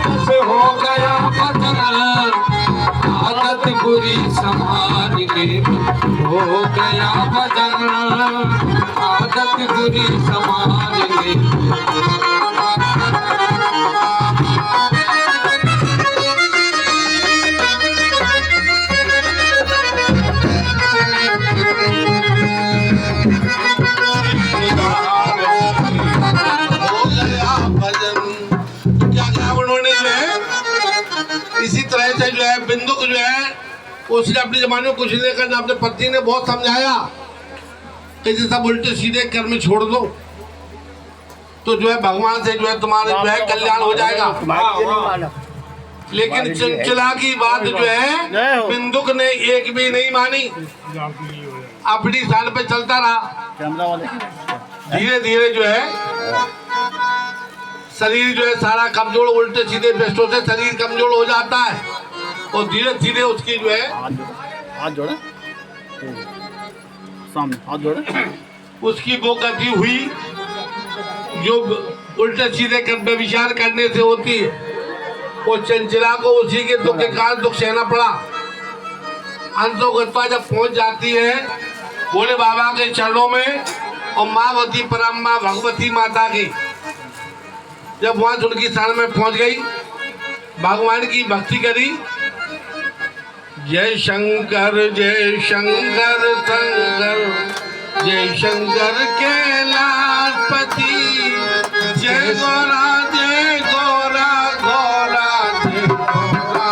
बस हो गया भजन। आदत बुरी संभाल ले, हो गया भजन। आदत बुरी संभाल ले। इसी तरह से जो है बिंदुक जो है उसने अपने जमाने में कुछ लेकर अपने पत्नी ने बहुत समझाया कि सब उल्टे सीधे कर्म छोड़ दो तो जो है भगवान से जो है तुम्हारा जो है कल्याण हो जाएगा। लेकिन चंचला की बात जो है बिंदुक ने एक भी नहीं मानी, अपनी साल पे चलता रहा। धीरे धीरे जो है शरीर जो है सारा कमजोर, उल्टे सीधे पेस्टों से शरीर कमजोर हो जाता है, और धीरे धीरे उसकी जो है हाथ जोड़े सामने, हाथ जोड़े, उसकी वो गति हुई जो उल्टे सीधे कर्म विचार करने से होती है। वो चंचला को उसी के दुख के कारण दुख सहना पड़ा। अंतोगत्वा जब पहुंच जाती है भोले बाबा के चरणों में, और माँवती परम माँ भगवती माता की जब वहां उनकी शरण में पहुंच गई, भगवान की भक्ति करी। जय शंकर शंकर, जय शंकर कैलाशपति, जय गौरा जय गौरा गौरा जय गौरा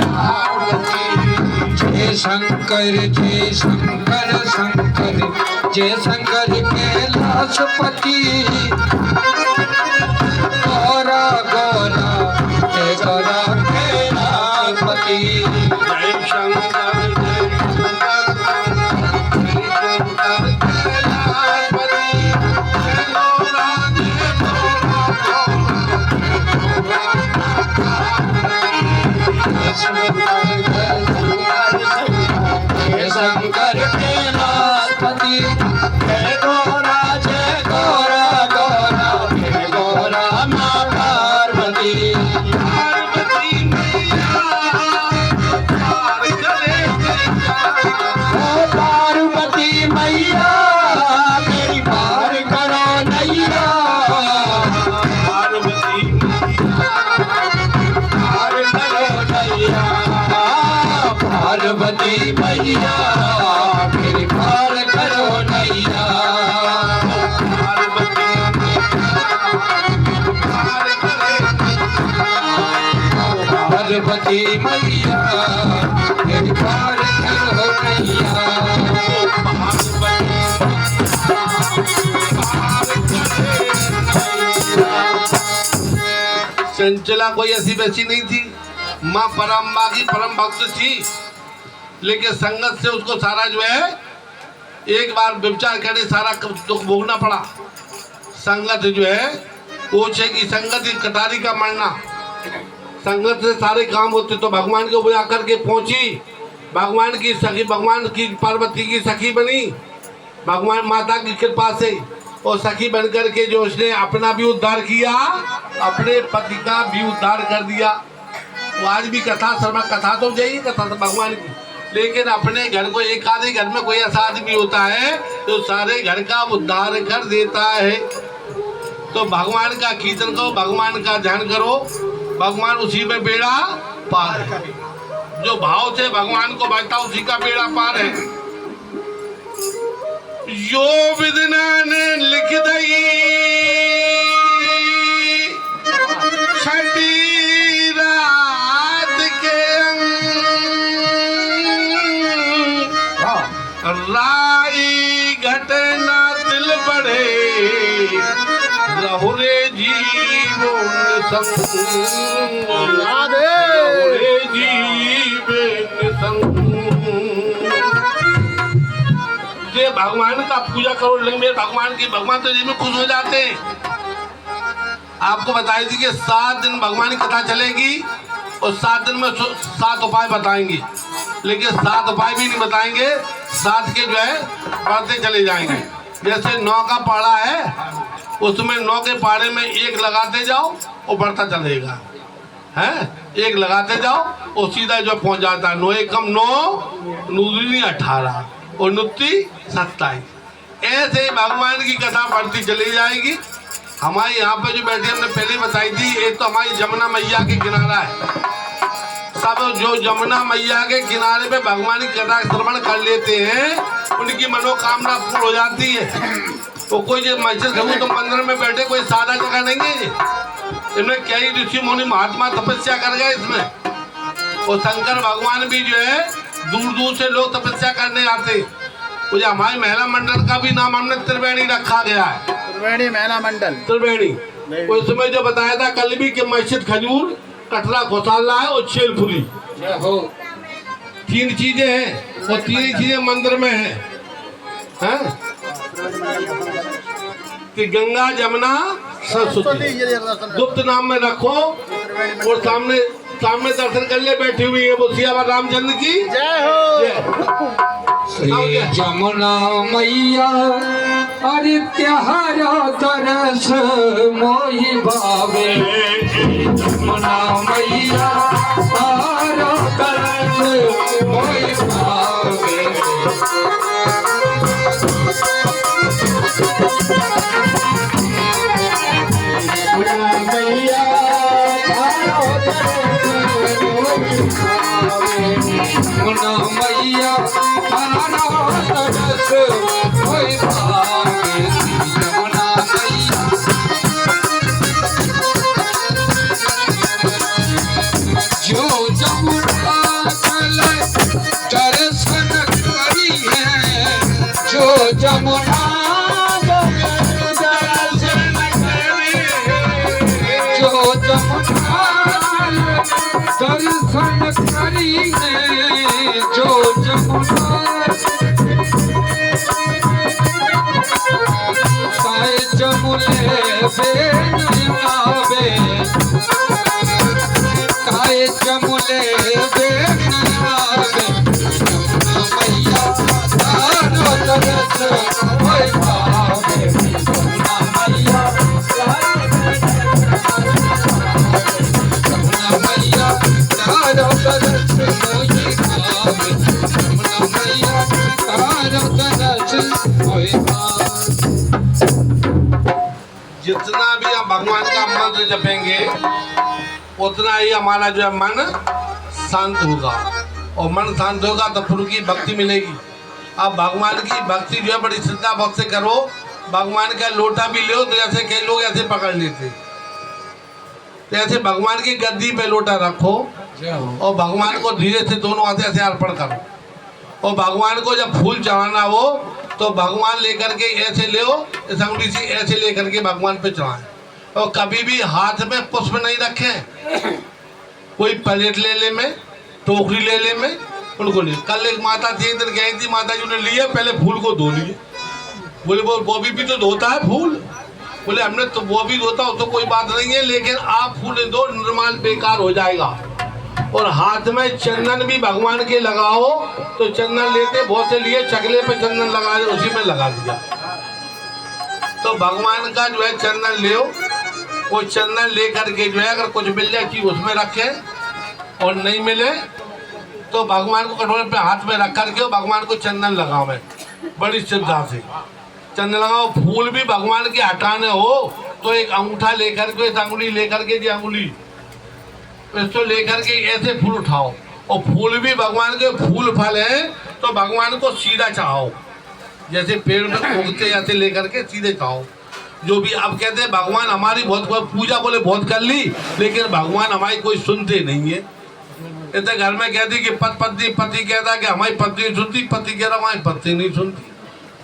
पार्वती। जय शंकर शंकर, जय शंकर कैलाशपति, गौरा गौरा जय गौरा कैलाशपति। जय शंकर शंकर कैलाशपति, जय गौरा जय गौरा गौरा जय गौरा माँ पार्वती। पार्वती मैया पार करे ओ पार्वती मैया मेरी पार करो नैया। पार्वती पार करो नैया, पार्वती मैया मेरी पार करो नैया। पार्वती मैया मेरी पार करो नैया। चंचला कोई ऐसी वैसी नहीं थी, माँ परम माँ की परम भक्त थी। लेकिन संगत से उसको सारा जो है एक बार विचार करके सारा दुख भोगना पड़ा। संगत जो है वो है कि संगत की कटारी का मरना, संगत से सारे काम होते। तो भगवान को बुला करके पहुंची, भगवान की सखी, भगवान की पार्वती की सखी बनी भगवान माता की कृपा से, और सखी बनकर के जो उसने अपना भी उद्धार किया, अपने पति का भी उद्धार कर दिया। वो आज भी कथा श्रवण, कथा तो चाहिए कथा भगवान की, लेकिन अपने घर को एक आधे घर में कोई ऐसा आदमी होता है जो सारे घर का उद्धार कर देता है। तो भगवान का कीर्तन करो, भगवान का ध्यान करो, भगवान उसी में बेड़ा पार है। जो भाव से भगवान को भजता उसी का बेड़ा पार है। यो विदना ने लिख दई छठी रात के राई घटना दिल बढ़े रहुरे जीवन संग, रहुरे जीवन संग। ये भगवान का पूजा करो, लेकिन भगवान की, भगवान तो जी में खुश हो जाते हैं। आपको बताई थी कि 7 दिन भगवान की कथा चलेगी और 7 दिन में 7 उपाय बताएंगे, लेकिन 7 उपाय भी नहीं बताएंगे, 7 के जो है बढ़ते चले जाएंगे। जैसे 9 का पाड़ा है, उसमें 9 के पाड़े में 1 लगाते जाओ और बढ़ता चलेगा, है 1 लगाते जाओ और सीधा जो पहुंच जाता है। 9 एकम 9, 9 18 और 29 27। ऐसे ही भगवान की कथा बढ़ती चली जाएगी। हमारे यहाँ पे जो बैठे हमने पहले बताई थी, एक तो हमारी जमुना मैया के किनारा है। सब जो जमुना मैया के किनारे पे भगवान की कथा श्रवण कर लेते हैं, उनकी मनोकामना पूर्ण हो जाती है। तो कोई जो मस्जिद है तो मंदिर में बैठे कोई सादा जगह नहीं है, इनमें कई ऋषि मुनि महात्मा तपस्या कर गए इसमें। और शंकर भगवान भी जो है दूर दूर से लोग तपस्या करने आते। तो हमारे महिला मंडल का भी नाम हमने त्रिवेणी रखा गया है, त्रिवेणी महिला मंडल, त्रिवेणी। उसमें जो बताया था कल भी कि मस्जिद खजूर, कटरा घोसाला है और छेलपुरी, 3 चीजें हैं और 3 चीजें मंदिर में हैं, कि गंगा जमुना सरस्वती गुप्त नाम में रखो। और सामने दर्शन कर ले, बैठी हुई है वो सियावर रामचंद्र की जय हो। श्री जमुना मैया अरे त्यारा तरस मोहि भावे, जमुना मैया तारा तरस मोहि भावे। जमुना मैया तारा तरस मोहि भावे, जमुना मैया तारा तरस मोहि भावे। जमुना मैया जो जमुना जल दर्शन करी है, जो जमुना दर्शन करी है, जो जमुना दर्शन करी है, जो जमुना साए जमुले बे नयावे, साए जमुले बे नयावे। जमुना मैया तारा तरस मोहि भावे, जमुना मैया जमुना मैया तारा तरस मोहि भावे, जमुना मैया तारा तरस मोहि भावे। जितना भी हम भगवान का मंत्र जपेंगे उतना ही हमारा जो है मन शांत होगा, और मन शांत होगा तो प्रभु की भक्ति मिलेगी। अब भगवान की भक्ति जो है बड़ी श्रद्धा भक्त से करो। भगवान का लोटा भी लो तो जैसे कई लोग ऐसे पकड़ लेते, तो ऐसे भगवान की गद्दी पे लोटा रखो और भगवान को धीरे से दोनों हाथ ऐसे अर्पण करो। और भगवान को जब फूल चढ़ाना हो तो भगवान लेकर के ऐसे ले, अंगुली से ऐसे लेकर के भगवान पे चढ़ाएं। और कभी भी हाथ में पुष्प नहीं रखें, कोई प्लेट ले ले में, टोकरी ले ले में, उनको नहीं। कल एक माता थी, इधर गई थी, माता जी ने लिए, पहले फूल को धो लिए। बोले वो भी तो धोता है फूल। बोले हमने तो वो भी धोता हो तो कोई बात नहीं है, लेकिन आप फूल दो, निर्माल बेकार हो जाएगा। और हाथ में चंदन भी भगवान के लगाओ, तो चंदन लेते बहुत से लिए, चकले पे चंदन लगा, उसी में लगा दिया। तो भगवान का जो है चंदन ले, वो चंदन लेकर के जो है अगर कुछ मिल जाए चीज उसमें रखे, और नहीं मिले तो भगवान को कटोरे पे हाथ में रख करके भगवान को चंदन लगाओ। बड़ी श्रद्धा से चंदन लगाओ। फूल भी भगवान के हटाने हो तो एक अंगूठा लेकर के, इस अंगुली लेकर के, अंगुली इसको लेकर के ऐसे फूल उठाओ। और फूल भी भगवान के फूल फल है तो भगवान को सीधा चाहो, जैसे पेड़ में उगते ऐसे लेकर के सीधे चाहो। जो भी आप कहते हैं भगवान हमारी बहुत पूजा बोले बहुत कर ली, लेकिन भगवान हमारी कोई सुनते नहीं है। ऐसे घर में कहती कि पति कहता कि हमारी पत्नी नहीं सुनती, पति कह रहा हमारी पत्नी नहीं सुनती।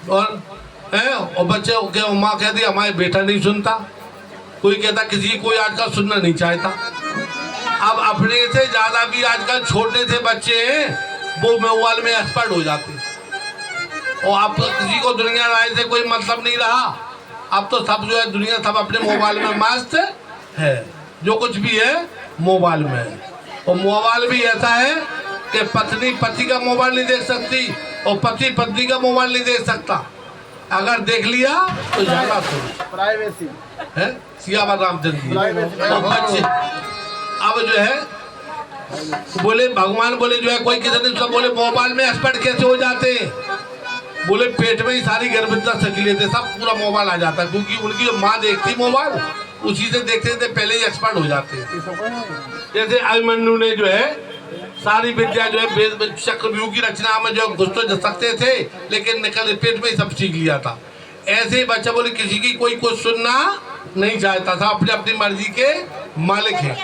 और बच्चे माँ कहती हमारे बेटा नहीं सुनता। कोई कहता किसी कोई आजकल सुनना नहीं चाहता। अब अपने से ज्यादा भी आजकल छोटे से बच्चे हैं वो मोबाइल में एक्सपर्ट हो जाते हैं। और अब तो किसी को दुनिया राय से कोई मतलब नहीं रहा। अब तो सब जो है दुनिया सब अपने मोबाइल में मस्त है, जो कुछ भी है मोबाइल में है। और मोबाइल भी ऐसा है कि पत्नी पति का मोबाइल नहीं देख सकती और पति पत्नी का मोबाइल नहीं देख सकता। अगर देख लिया तो झगड़ा प्राइवेसी है। सियावर रामचंद्र जी बच्चे अब जो है बोले भगवान बोले जो है कोई किसी ने सब बोले मोबाइल में एक्सपर्ट कैसे हो जाते हैं। बोले पेट में ही सारी गर्भता सकी लेते, सब पूरा मोबाइल आ जाता है, क्योंकि उनकी जो माँ देखती मोबाइल उसी से देखते थे, पहले ही एक्सपर्ट हो जाते हैं। जैसे अभिमन्यु ने जो है सारी विद्या जो है चक्रव्यूह की रचना में जो घुस तो सकते थे, लेकिन निकल पेट में ही सब सीख लिया था। ऐसे ही बच्चा बोले किसी की कोई कुछ सुनना नहीं चाहता था, अपनी अपनी मर्जी के मालिक है।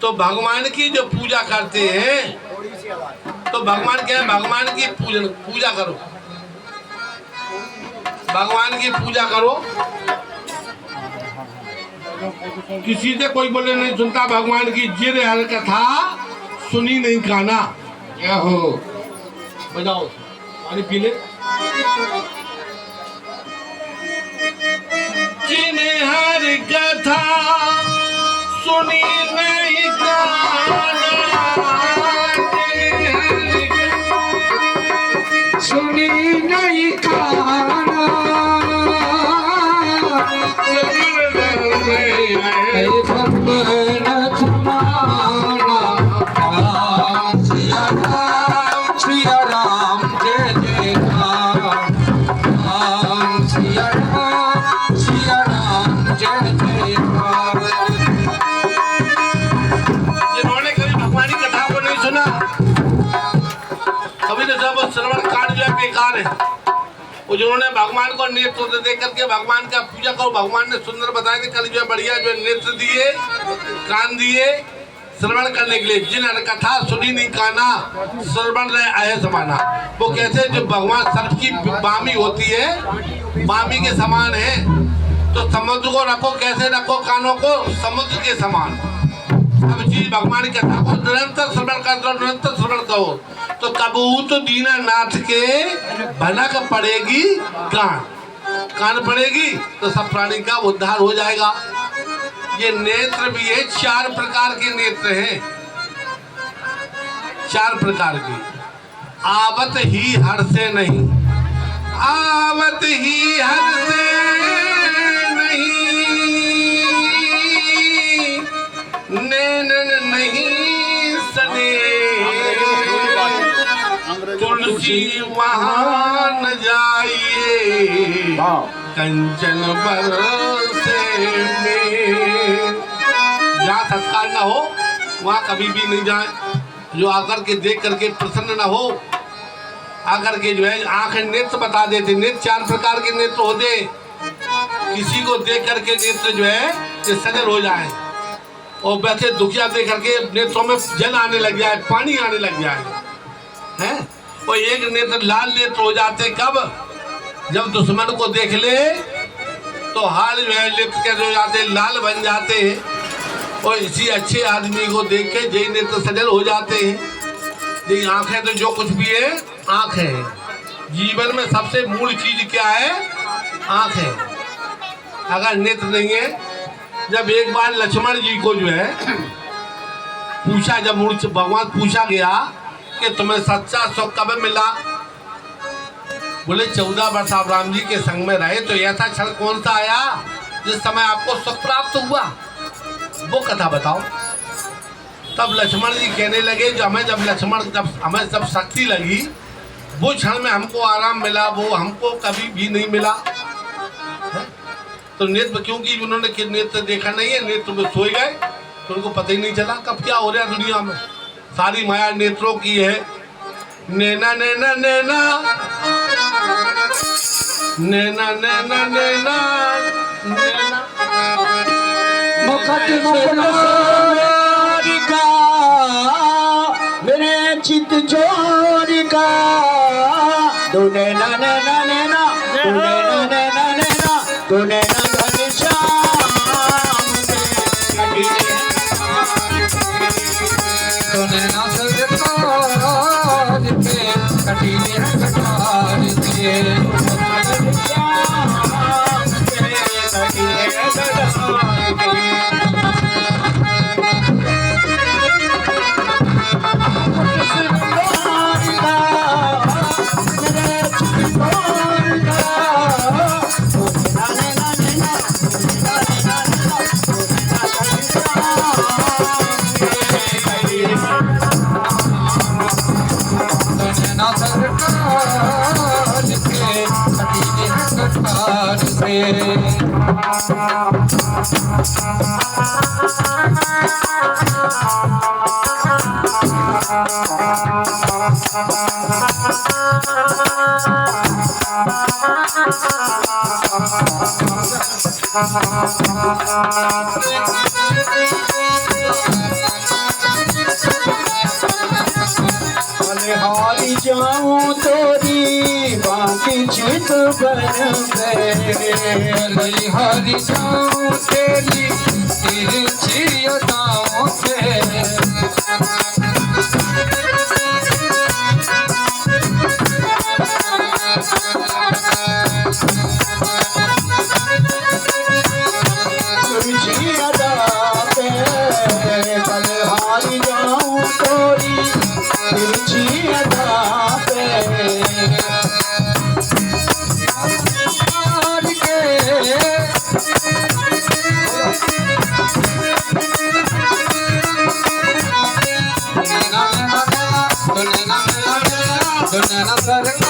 तो भगवान की जो पूजा करते हैं तो भगवान क्या है, भगवान की पूजा करो, भगवान की पूजा करो। किसी से कोई बोले नहीं सुनता, भगवान की जिर हर कथा सुनी नहीं काना। क्या हो बजाओ पानी पी ले। जिन हर कथा सुनी नहीं काना, सुनी नहीं काना, सिया राम जय जय राम, सिया राम जय जय राम। जिन्होंने कभी भगवान की कथा को नहीं सुना, कभी तो सब श्रवण कांड जो है बेकार है। वो जिन्होंने भगवान को नेत्र देख करके भगवान का पूजा करो, भगवान ने सुंदर बताया कि कल जो है बढ़िया जो है नेत्र दिए, कान दिए श्रवण करने के लिए। जिन कथा सुनी नहीं काना, श्रवण रहे आए समाना। वो कैसे जो भगवान सबकी बामी होती है, बामी के समान है। तो समुद्र को रखो, कैसे रखो कानों को, समुद्र के समान। अब चीज भगवान की कथा को निरंतर श्रवण कर दो, निरंतर श्रवण करो, तो कबूत दीनानाथ के भनक पड़ेगी कान पड़ेगी तो सब प्राणी का उद्धार हो जाएगा। ये नेत्र भी है, 4 प्रकार के नेत्र हैं, 4 प्रकार के। आवत ही हर से नहीं, आवत ही हर से नहीं, नैनन नहीं सने, तुलसी वहाँ न जाइए, कंचन बरसे में। जहाँ संस्कार न हो वहाँ कभी भी नहीं जाए। जो आकर के देख करके प्रसन्न न हो, आकर के जो है आंख नेत्र बता देते। नेत्र 4 प्रकार के नेत्र होते, किसी को देख करके नेत्र जो है सजल हो जाए, और वैसे दुखिया देख करके नेत्रों में जल आने लग जाए, पानी आने लग जाए, हैं? और एक नेत्र लाल नेत्र हो जाते कब, जब दुश्मन को देख ले तो हाल जो है नेत्र कैसे हो जाते, लाल बन जाते हैं। और इसी अच्छे आदमी को देख के जय नेत्र सजल हो जाते हैं। ये आंखें तो जो कुछ भी है आंख है। जीवन में सबसे मूल चीज क्या है? आंख है। अगर नेत्र नहीं है, जब एक बार लक्ष्मण जी को जो है पूछा, जब भगवान पूछा गया कि तुम्हें सच्चा सुख कब मिला, बोले 14 वर्ष आप राम जी के संग में रहे, तो ऐसा क्षण कौन सा आया जिस समय आपको सुख प्राप्त हुआ, वो कथा बताओ। तब लक्ष्मण जी कहने लगे जो हमें हमें जब शक्ति लगी, वो क्षण में हमको आराम मिला, वो हमको कभी भी नहीं मिला है? तो नेत्र, क्योंकि उन्होंने नेत्र देखा नहीं है, नेत्र में सोए गए तो उनको पता ही नहीं चला कब क्या हो रहा है दुनिया में। सारी माया नेत्रों की है। नैना नैना नैना नैना नैना नैना नैना मुखत का मेरे चित जोर का दो नैना नैना नैना दो नैना नैना नैना दो नैना घनश्याम तो नैना सरकार के कटीले कटार के नैना सरकार के कटीले कटार से हारी जाऊं तोरी बाकी चित बन गई हरी जाऊं तेरी तिरछी अदाओं से। हारी जाऊं तोरी तिरछी अदा पे नैना सरकार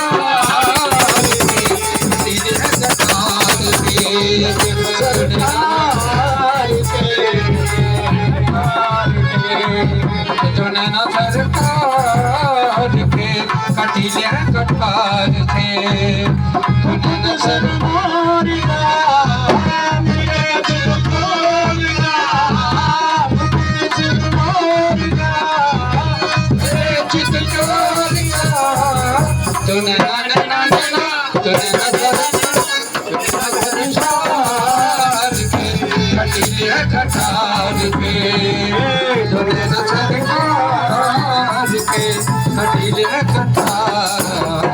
जो नैना सरकार के कटीले कटार थे। तो नैना सरकार चित चोरिया तो नैना नैना नैना तो नैना सरकार के कटीले कटार पे तो नैना सरकार के कटीले कटार।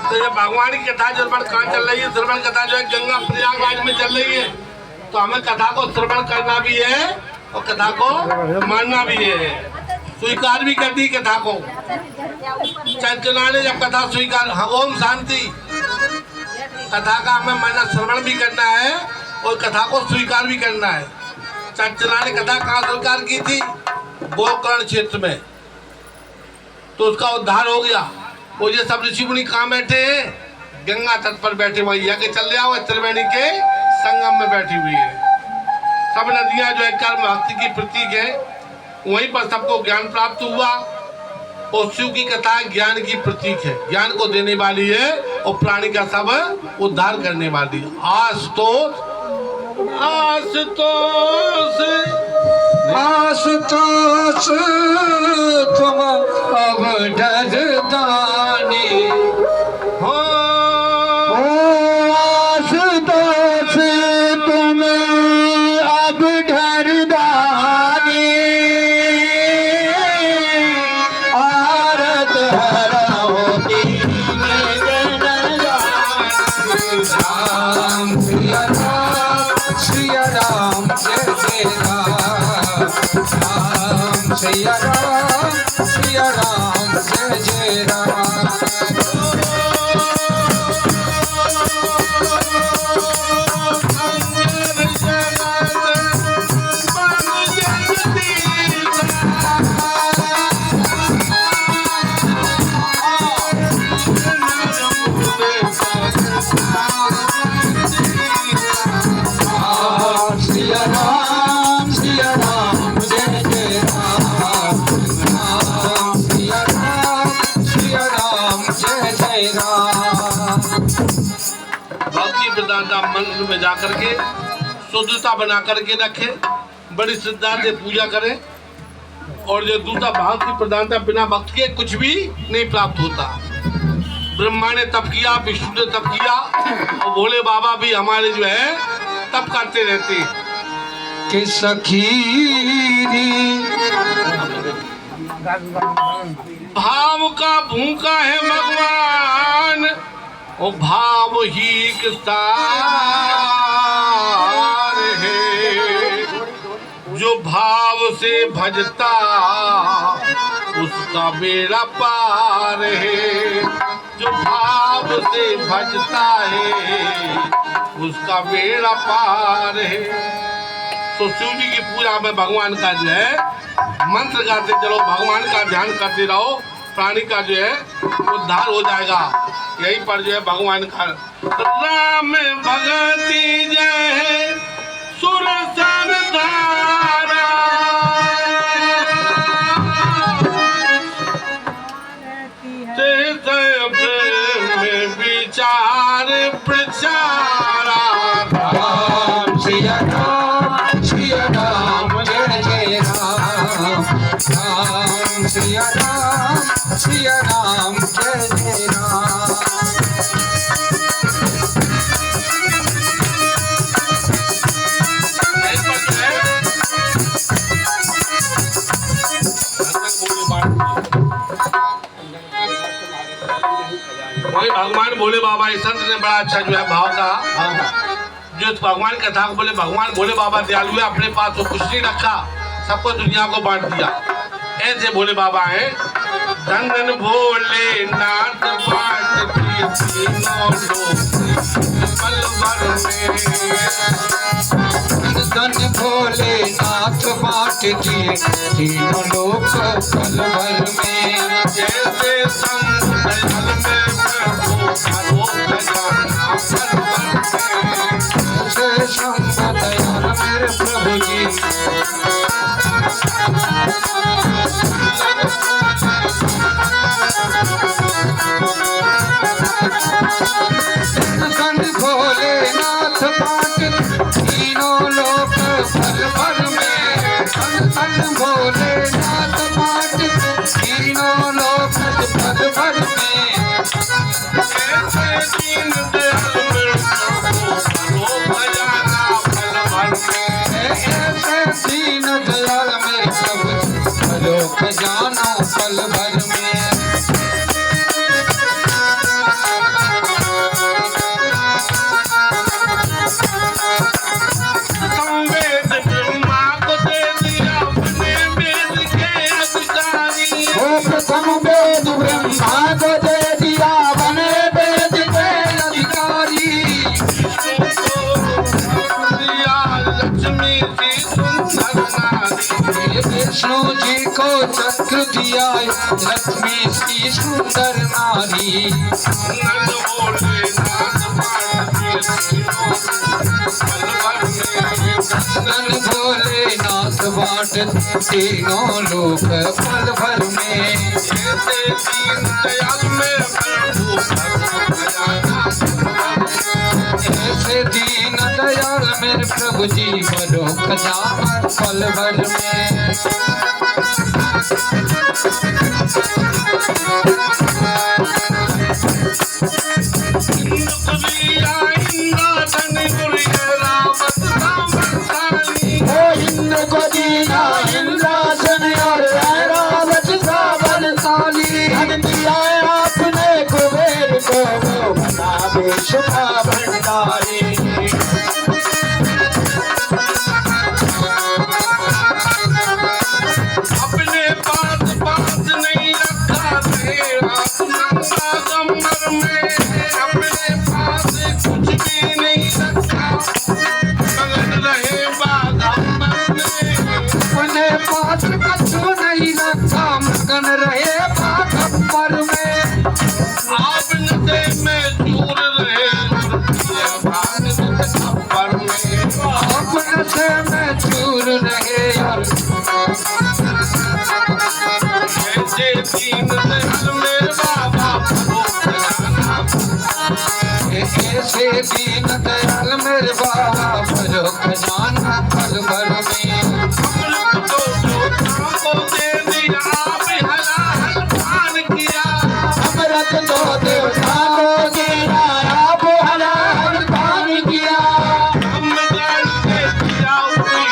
तो ये भगवान की कथा श्रवण कहाँ चल रही है? श्रवण कथा जो है गंगा प्रयागराज में चल रही है। तो हमें कथा को श्रवण करना भी है और कथा को मानना भी है, स्वीकार भी करती है कथा को। चंचला ने जब कथा स्वीकार, ओम शांति, कथा का हमें मानना श्रवण भी करना है और कथा को स्वीकार भी करना है। चंचला ने कथा कहाँ स्वीकार की थी? गोकर्ण क्षेत्र में। तो उसका उद्धार हो गया। वो ये सब ऋषि मुनि कहाँ बैठे हैं? गंगा तट पर बैठे। वही आगे चल रहा है, त्रिवेणी के संगम में बैठी हुई है। सब नदियां जो है कर्म भक्ति की प्रतीक है। वहीं पर सबको ज्ञान प्राप्त हुआ। और शिव की कथा ज्ञान की प्रतीक है, ज्ञान को देने वाली है और प्राणी का सब उद्धार करने वाली है। आशुतोष आशुतोष आशुतोष तुम अब डरदानी हो। आशुतोष तुम अब डरदानी सिया राम जय जय राम। भक्ति प्रदाता मंदिर में जाकर के शुद्धता बना करके रखे, बड़ी श्रद्धा से पूजा करें। और जो दूसरा भक्ति प्रदाता बिना भक्त के कुछ भी नहीं प्राप्त होता। ब्रह्मा ने तप किया, विष्णु ने तप किया, और भोले बाबा भी हमारे जो है तप करते रहते हैं। कि सखीरी भाव का भूखा है भगवान, और भाव ही किसार है। जो भाव से भजता उसका बेड़ा पार है। जो भाव से भजता है उसका बेड़ा पार है। तो शिव जी की पूजा में भगवान का जो है मंत्र गाते चलो, भगवान का ध्यान करते रहो, प्राणी का जो है उद्धार हो जाएगा। यहीं पर जो है भगवान का राम भगति जय सुर सन धारा, में विचार प्रचारा। राम सिया राम जय जय राम। राम सिया राम जय जय राम। वही भगवान भोले बाबा इस संत ने बड़ा अच्छा जो है भाव कहा। जो भगवान कथा को बोले, भगवान भोले बाबा दयालु है, अपने पास वो कुछ नहीं रखा, सबको दुनिया को बांट दिया। ऐसे भोले बाबा हैं। धन धन भोले नाथ बांट दिए तीनों लोग पल भर में। धन भोले नाथ बांट दिए तीनों लोक पल भर में। जैसे संत दयाल में प्रभु करो खजाना पल भर में। जय संत दयाल मेरे प्रभु जी। धन भोले नाथ बांट तीनों लोक पल भर में। धन भोले नाथ बांट तीनों लोक पल भर में। ऐसे दीन दयाल मेरे प्रभु करो खजाना पल भर में। ऐसे दीन दयाल मेरे प्रभु करो खजाना पल भर में। संवेद ब्रह्मा को दे दिया अपने वेद के अधिकारी। प्रथम वेद ब्रह्मा को दे दिया बने वेद के अधिकारी। लक्ष्मी जी सुंदर नारी। विष्णु जी को चक्र दिया लक्ष्मी की सुंदर नारी। नंद भोले नाथ बांट दिए तीनों पल भर में। धन भोले नाथ बांट तीनों लोक पल भर में। ऐसे दीन दयाल में प्रभु करो खजाना पल भर में। ऐसे दीन दयाल मेरे प्रभु जी बड़ो खजाना पल भर में। इंद्र को दिया इंद्रासन और ऐरावत का बलशाली। धन दिया आपने कुबेर को वो बना विश्व का भंडारी। अपने में अपने पास कुछ भी नहीं रखा, मगन रहे बागंबर में। अपने पास कछु नहीं रखा, मगन रहे बागंबर में। आप नशे में चूर रहे खबर में। आप नशे में चूर रहे और ऐसे दीन दयाल मेरे बाबा ऐसे दीन दयाल मेरे बाबा भरो खजाना पल भर में। अमृत को दे दिया आप हलाल पान किया। अमृत दो देवता को दिया आप हलाल पान किया। हम जान दे दिया उसी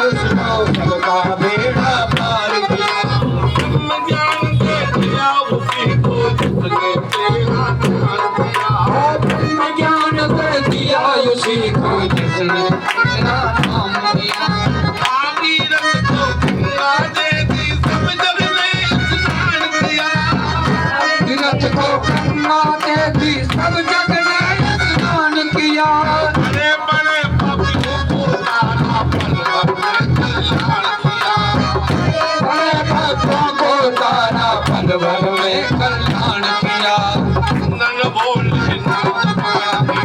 उसको सबका बेड़ा पार किया। हम जान दे दिया उसी को जिसने तेरा ध्यान किया। ज्ञान कर दिया उसी को जिसने तेरा नाम लिया। भागीरथ को गंगा दे दी सब जग ने स्नान किया। तीरथ को गंगा दे दी सब जग ने स्नान किया। बड़े बड़े पपियों को तारा पल भर में कल्याण किया। बड़े भक्तों को तारा पल भर में कल्याण किया। नन बोल नाथ पापी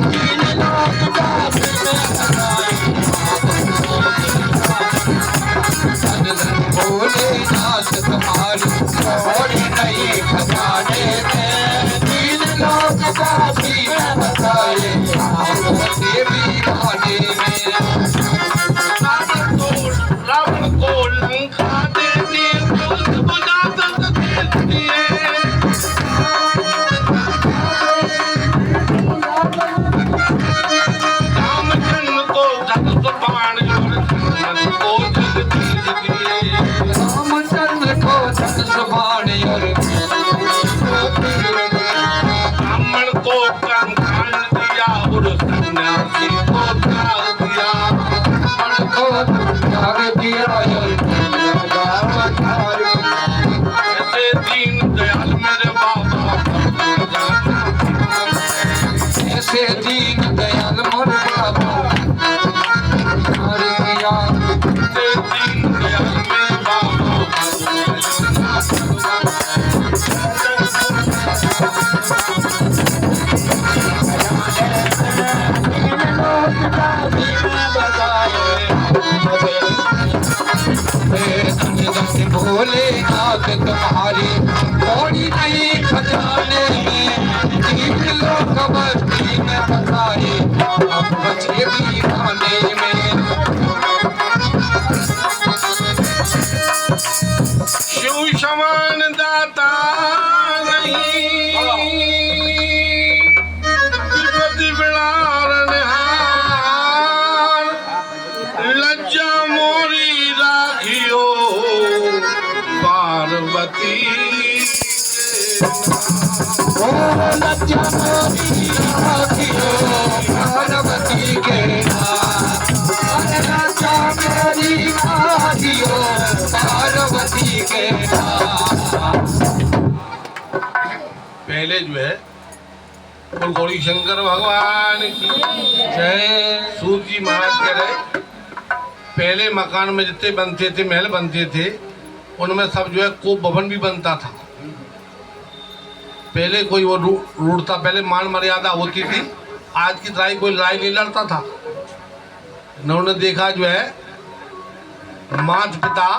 तीन लोक दास में बनाए धन धन भोलेनाथ तुम्हारी और नहीं खजाने में। तीन लोक दासी में बताए देवी खाने में। रावण को लंका दे दी बुझा तक दे दिए। रामचंद्र को धनुष बाण और हनुमान को जग दीज दिए। रामचंद्र को धनुष बाण और ब्राह्मण को कंकाल दिया और सन्यासी को त्याग दिया। ब्राह्मण को त्याग दिया और ऐसे दीन दयाल मेरे बाबा ऐसे दीन दयाल मोर बाबा हर किया। ऐसे दीन दयाल मेरे बाबा भोलेनाथ तुम्हारी थोड़ी नहीं खजाने में। तीन लोग बस्ती में बताए अब बचे भी खाने में। शिव समान दाता नहीं, विपत्ति बिलारन हार। लज्जा मोरी राखियो पार्वती ओ लज्जा मोरी राखियो पार्वती के नाम। लज्जा मोरी राखियो पार्वती के नाम। पहले जो है और गौरी शंकर भगवान की जय। सूत जी महाराज कह रहे पहले मकान में जितने बनते थे महल बनते थे उनमें सब जो है कोप भवन भी बनता था। पहले कोई वो रूढ़ता, पहले मान मर्यादा होती थी। आज की तरह कोई लड़ाई नहीं लड़ता था। उन्होंने देखा जो है माता पिता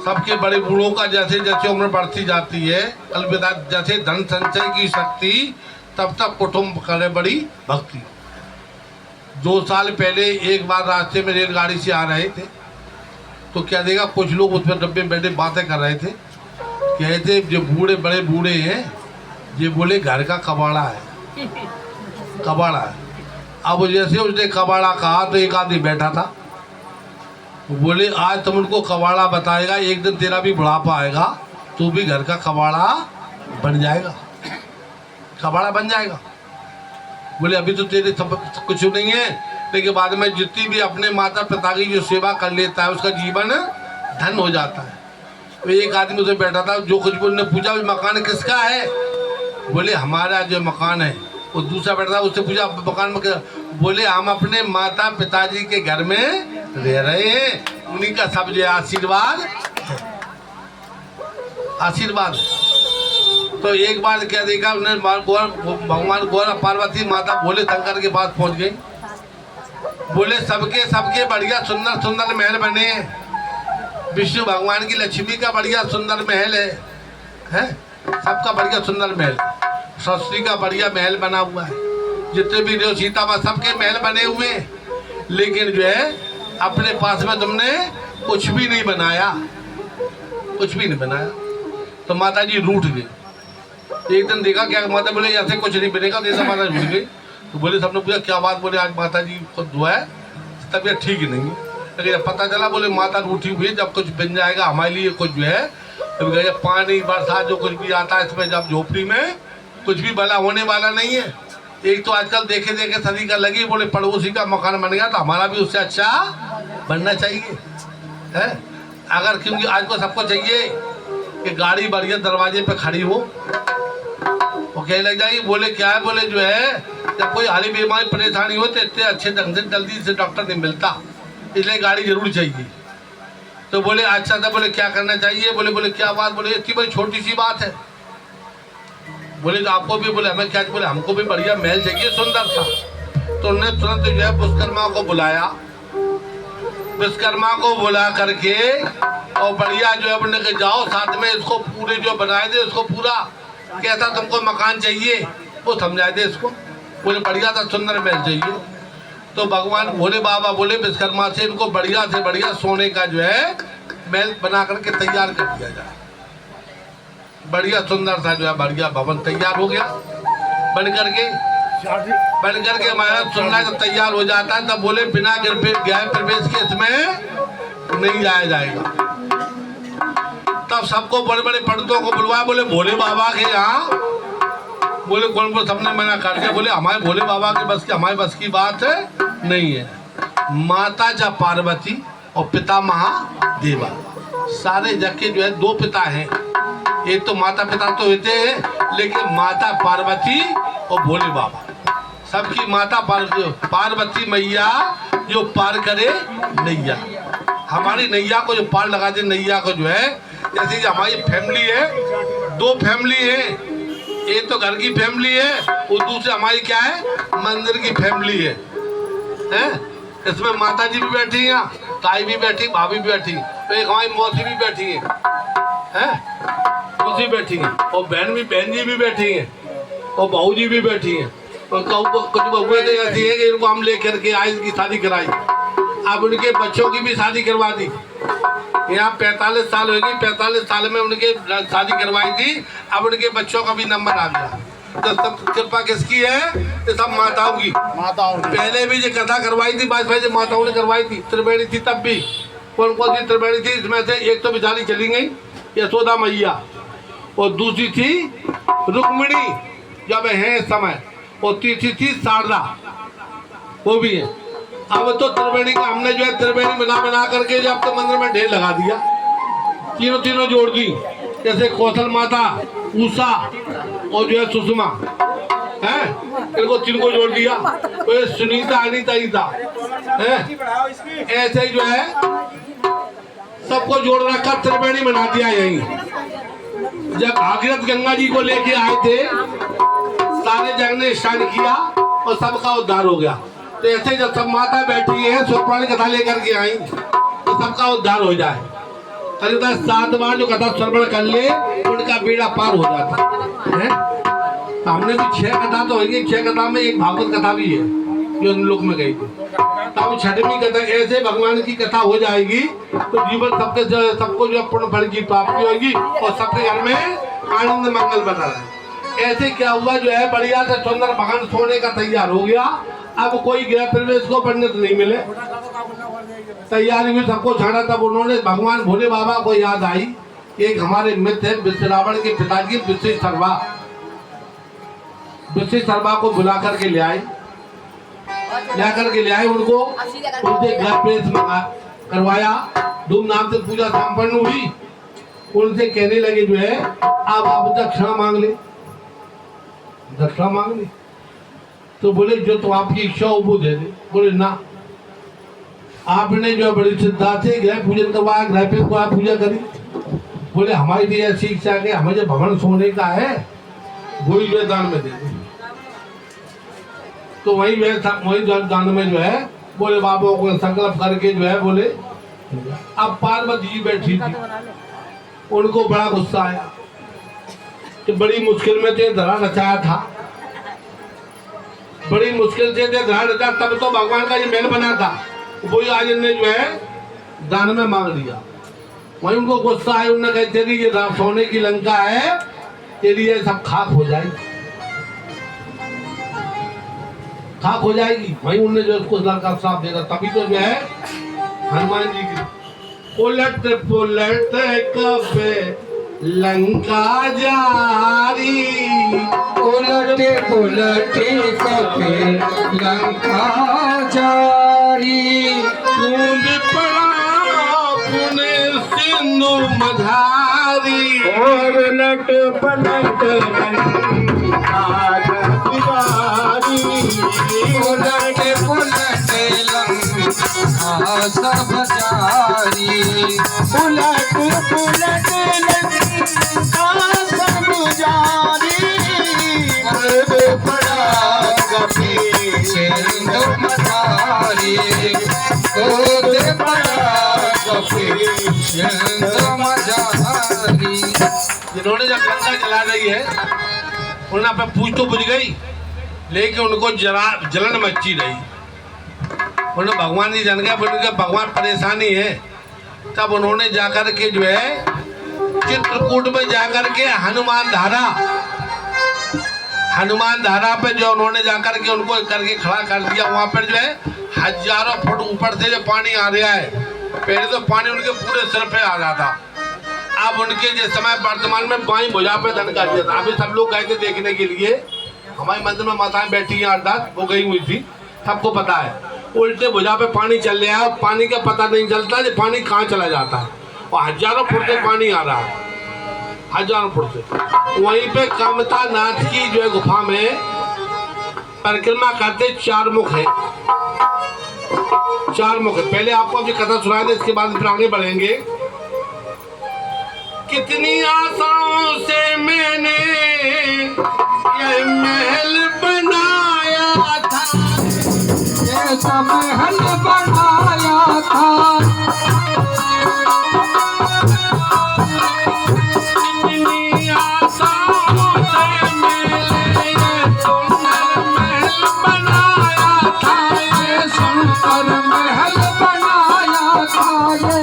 सबके बड़े बूढ़ों का जैसे जैसे उम्र बढ़ती जाती है, अलविदा जैसे धन संचय की शक्ति तब तक कुटुंब करे बड़ी भक्ति। 2 साल पहले एक बार रास्ते में रेलगाड़ी से आ रहे थे तो क्या देखा, कुछ लोग उसमें डब्बे में बैठे बातें कर रहे थे। कहते जो बूढ़े बड़े बूढ़े हैं ये बोले घर का कबाड़ा है, कबाड़ा है। अब जैसे उसने कबाड़ा कहा तो एक आदमी बैठा था, बोले आज तुम उनको कबाड़ा बताएगा, एक दिन तेरा भी बुढ़ापा आएगा तू भी घर का कबाड़ा बन जाएगा, कबाड़ा बन जाएगा। बोले अभी तो तेरे सब कुछ नहीं है, लेकिन बाद में जितनी भी अपने माता पिता की जो सेवा कर लेता है उसका जीवन धन हो जाता है। तो एक आदमी उसे बैठा था, जो कुछ भी उन्होंने पूछा मकान किसका है, बोले हमारा जो मकान है। वो दूसरा बैठा था, उससे पूछा मकान में क्या, बोले हम अपने माता पिताजी के घर में रह रहे हैं, उन्हीं का सब जो आशीर्वाद आशीर्वाद। तो एक बार क्या देखा उन्हें, भगवान गौर पार्वती माता भोले शंकर के पास पहुंच गई। बोले सबके सबके बढ़िया सुंदर सुंदर महल बने हैं, विष्णु भगवान की लक्ष्मी का बढ़िया सुंदर महल है सबका बढ़िया सुंदर महल, सरस्वती का बढ़िया महल बना हुआ है, जितने भी जो सीता माँ सबके महल बने हुए हैं, लेकिन जो है अपने पास में तुमने कुछ भी नहीं बनाया, कुछ भी नहीं बनाया। तो माता जी रूठ गई। एक दिन देखा क्या माता बोले ऐसे कुछ नहीं बनेगा, जैसा माता रूठ गई। तो बोले सबने पूछा क्या बात, बोले आज माता जी को जो है तबीयत ठीक ही नहीं है। लेकिन जब पता चला बोले माता रूठी हुई, जब कुछ बन जाएगा हमारे लिए कुछ जो है, तो पानी बरसात जो कुछ भी आता है इसमें, जब झोपड़ी में कुछ भी भला होने वाला नहीं है। एक तो आजकल देखे देखे सदी का लगी, बोले पड़ोसी का मकान बन गया तो हमारा भी उससे अच्छा बनना चाहिए है। अगर क्योंकि आज को सबको चाहिए कि गाड़ी बढ़िया दरवाजे पे खड़ी हो, वो कहने लग जाएगी। बोले क्या है, बोले जो है जब कोई हाली बीमारी परेशानी हो तो इतने अच्छे ढंग से जल्दी से डॉक्टर नहीं मिलता, इसलिए गाड़ी जरूर चाहिए। तो बोले अच्छा था, बोले क्या करना चाहिए, बोले बोले क्या बात, बोले इतनी बड़ी छोटी सी बात है। बोले तो आपको भी, बोले हमें क्या, बोले हमको भी बढ़िया महल चाहिए सुंदर था। तो उन्होंने तुरंत जो है विश्वकर्मा को बुलाया, विश्वकर्मा को बुला करके और बढ़िया जो है बोले कि जाओ साथ में इसको पूरे जो बनाए दे, इसको पूरा कैसा तुमको मकान चाहिए वो समझाए दे इसको। बोले बढ़िया था सुंदर महल चाहिए। तो भगवान भोले बाबा बोले विश्वकर्मा से इनको बढ़िया से बढ़िया सोने का जो है महल बना करके तैयार कर दिया जाए। बढ़िया सुंदर सा जो है बढ़िया भवन तैयार हो गया, बन करके हमारा सुनना जब तैयार हो जाता है तब बोले बिना गृह प्रवेश के इसमें नहीं जाया जाएगा। तब सबको बड़े बड़े पंडितों को बुलवाया, बोले भोले बाबा के यहाँ, बोले कौन को सबने मना कर दिया। बोले हमारे भोले बाबा के बस की, हमारे बस की बात नहीं है। माता जब पार्वती और पिता महादेवा, सारे जग के जो है दो पिता हैं, एक तो माता पिता तो होते हैं, लेकिन माता पार्वती और भोले बाबा, सबकी माता पार्वती मैया जो पार करे नैया, हमारी नैया को जो पार लगा दे, नैया को जो है, जैसे कि हमारी फैमिली है, दो फैमिली है, एक तो घर की फैमिली है और दूसरी हमारी क्या है, मंदिर की फैमिली है, हैं? इसमें माता जी भी बैठी हैं, ताई भी बैठी, भाभी भी बैठी, तो एक हमारी मौसी भी बैठी है, मौसी बैठी है, और बहन जी भी बैठी हैं, और बहू जी भी बैठी हैं। और कुछ बहुएं तो ऐसी है कि इनको हम लेकर के आए, इनकी शादी कराई, अब उनके बच्चों की भी शादी करवा दी। यहाँ 45 साल हो गई, 45 साल में उनके शादी करवाई थी, अब उनके बच्चों का भी नंबर आ गया। तो सब कृपा किसकी है, ये सब माताओं की। पहले भी जो कथा करवाई थी बाजभाई से माताओं ने करवाई थी, त्रिवेणी थी तब भी। कौन कौन सी त्रिवेणी थी, इसमें से एक तो बेचारी चली गई यशोदा मैया, और दूसरी थी रुक्मिणी जब है समय, और तीसरी थी शारदा, वो भी है। अब तो त्रिवेणी का हमने जो है त्रिवेणी बना करके जब तो मंदिर में ढेर लगा दिया, तीनों जोड़ दी, जैसे कौशल माता, उषा और जो है सुषमा है, इनको तीन को जोड़ दिया, तो सुनीता अनीता है, ऐसे ही जो है सबको जोड़ रखा, त्रिवेणी बना दिया। यही जब भागीरथ गंगा जी को लेके आए थे, सारे जग ने स्नान किया और सबका उद्धार हो गया। तो ऐसे जब सब माता बैठी है स्वपुराणी कथा लेकर के आई तो सबका उद्धार हो जाए। करीब 7 बार जो कथा श्रवण कर ले उनका बेड़ा पार हो जाता है। तो हमने भी 6 कथा तो होगी, 6 कथा में एक भागवत कथा भी है जो उन लोग में गई थी। तब 6वीं कथा ऐसे भगवान की कथा हो जाएगी तो जीवन सबको जो पूर्ण फल की प्राप्ति होगी और सबके घर में आनंद मंगल बना रहे। ऐसे क्या हुआ, जो है बढ़िया से सुंदर भगवान सोने का तैयार हो गया। अब कोई गृह प्रवेश को पंडित नहीं मिले, तैयारी में सबको छाड़ा। तब उन्होंने भगवान भोले बाबा को याद आई, एक हमारे मित्र है विश्रावण के पिताजी विश्व शर्मा को बुला करके ले आए ला करके ले आए उनको, उनसे गृह प्रवेश करवाया, धूमधाम से पूजा संपन्न हुई। उनसे कहने लगे जो है अब आप दक्षिणा मांग ले, दक्षिणा मांग ले। तो बोले जो तो आपकी इच्छा हो वो दे दे। बोले ना, आपने जो बड़ी श्रद्धा से गृह पूजन करवाया, गृह पे को आप पूजा करी। बोले हमारी भी ऐसी इच्छा है, हमें जो भवन सोने का है वही जो दान में दे दे। तो वही दान में जो है बोले बाबा को संकल्प करके जो है बोले। अब पार्वती जी बैठी थी, उनको बड़ा गुस्सा आया कि बड़ी मुश्किल में ते धरा रचाया था, बड़ी मुश्किल से धरा रचा, तब तो भगवान का ये महल बना था, वही आज इन्हें जो है दान में मांग लिया। वही उनको गुस्सा आया, उन्होंने कहा तेरी ये सोने की लंका है, तेरी ये सब खाक हो जाएगी, खाक हो जाएगी। वही उन्होंने जो उसको लंका श्राप दे रहा, तभी तो जो है हनुमान जी की उलट पुलट कबे लंका जारी, उलट पुलट कबे लंका जारी, बूंद पड़ा पुणे सिंधु मझारी, और उलट पलट लंका जारी, उलट पुलट लंका सब जारी, उलट पुलट लंका सब जारी, और पड़ा कभी सिंधु मझारी, गोद पड़ा कभी सिंधु मझारी। जिन्होंने जब गंगा जला रही है उन्होंने पे पूछ तो बुझ गई, लेकिन उनको जलन मची रही। उन्होंने भगवान जी जान गया, उनके भगवान परेशानी है। तब उन्होंने जाकर के जो है चित्रकूट में जाकर के हनुमान धारा पे जो उन्होंने जाकर के उनको करके खड़ा कर दिया। वहां पर जो है हजारों फुट ऊपर से जो पानी आ रहा है, पहले तो पानी उनके पूरे सिर पे आ रहा था, अब उनके जिस समय वर्तमान में बाई भुजा पे दनका दिया था। अभी सब लोग गए थे देखने के लिए, हमारे मंदिर में माताएं बैठी हैं 8-10, वो गई हुई थी, सबको पता है। उल्टे भुजा पे पानी चल रहा है, पानी का पता नहीं चलता कि पानी कहाँ चला जाता है, और हजारों फुट से पानी आ रहा है, हजारों फुट से। वहीं पे कामता नाथ की जो है गुफा में परिक्रमा करते 4 मुख है, 4 मुख है। पहले आपको अभी कथा सुनाए थे, इसके बाद फिर आगे बढ़ेंगे। कितनी आशाओं से मैंने ये महल बनाया था, ऐसा महल बनाया था, कितनी आशाओं से मैंने ये सुंदर महल बनाया था, ये सुंदर महल बनाया था, ये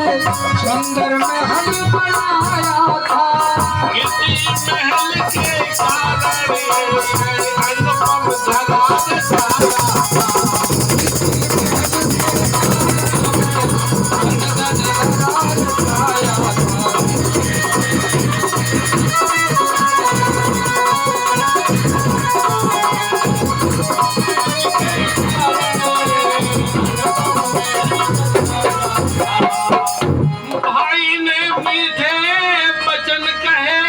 सुंदर महल बनाया था। इसी महल के कारण अनुपम धरा भाई ने मीठे वचन कहे,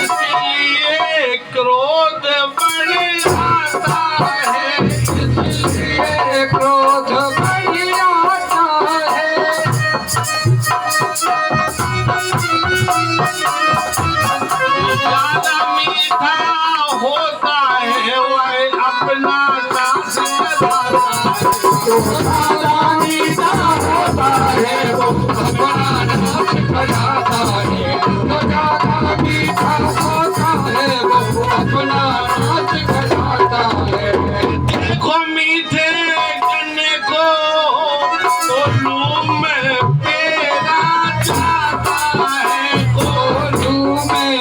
इसलिए क्रोध बढ़ आता है, इसलिए क्रोध बढ़ आता है। ज्यादा मीठा होता है वह अपना साथ कराता ज्यादा मीठा होता है वो अपना नाच कराता है, तो ज्यादा मीठा होता है वो अपना नाच कराता है। देखो मीठे गन्ने को कोल्हू में पेरा जाता है, कोल्हू में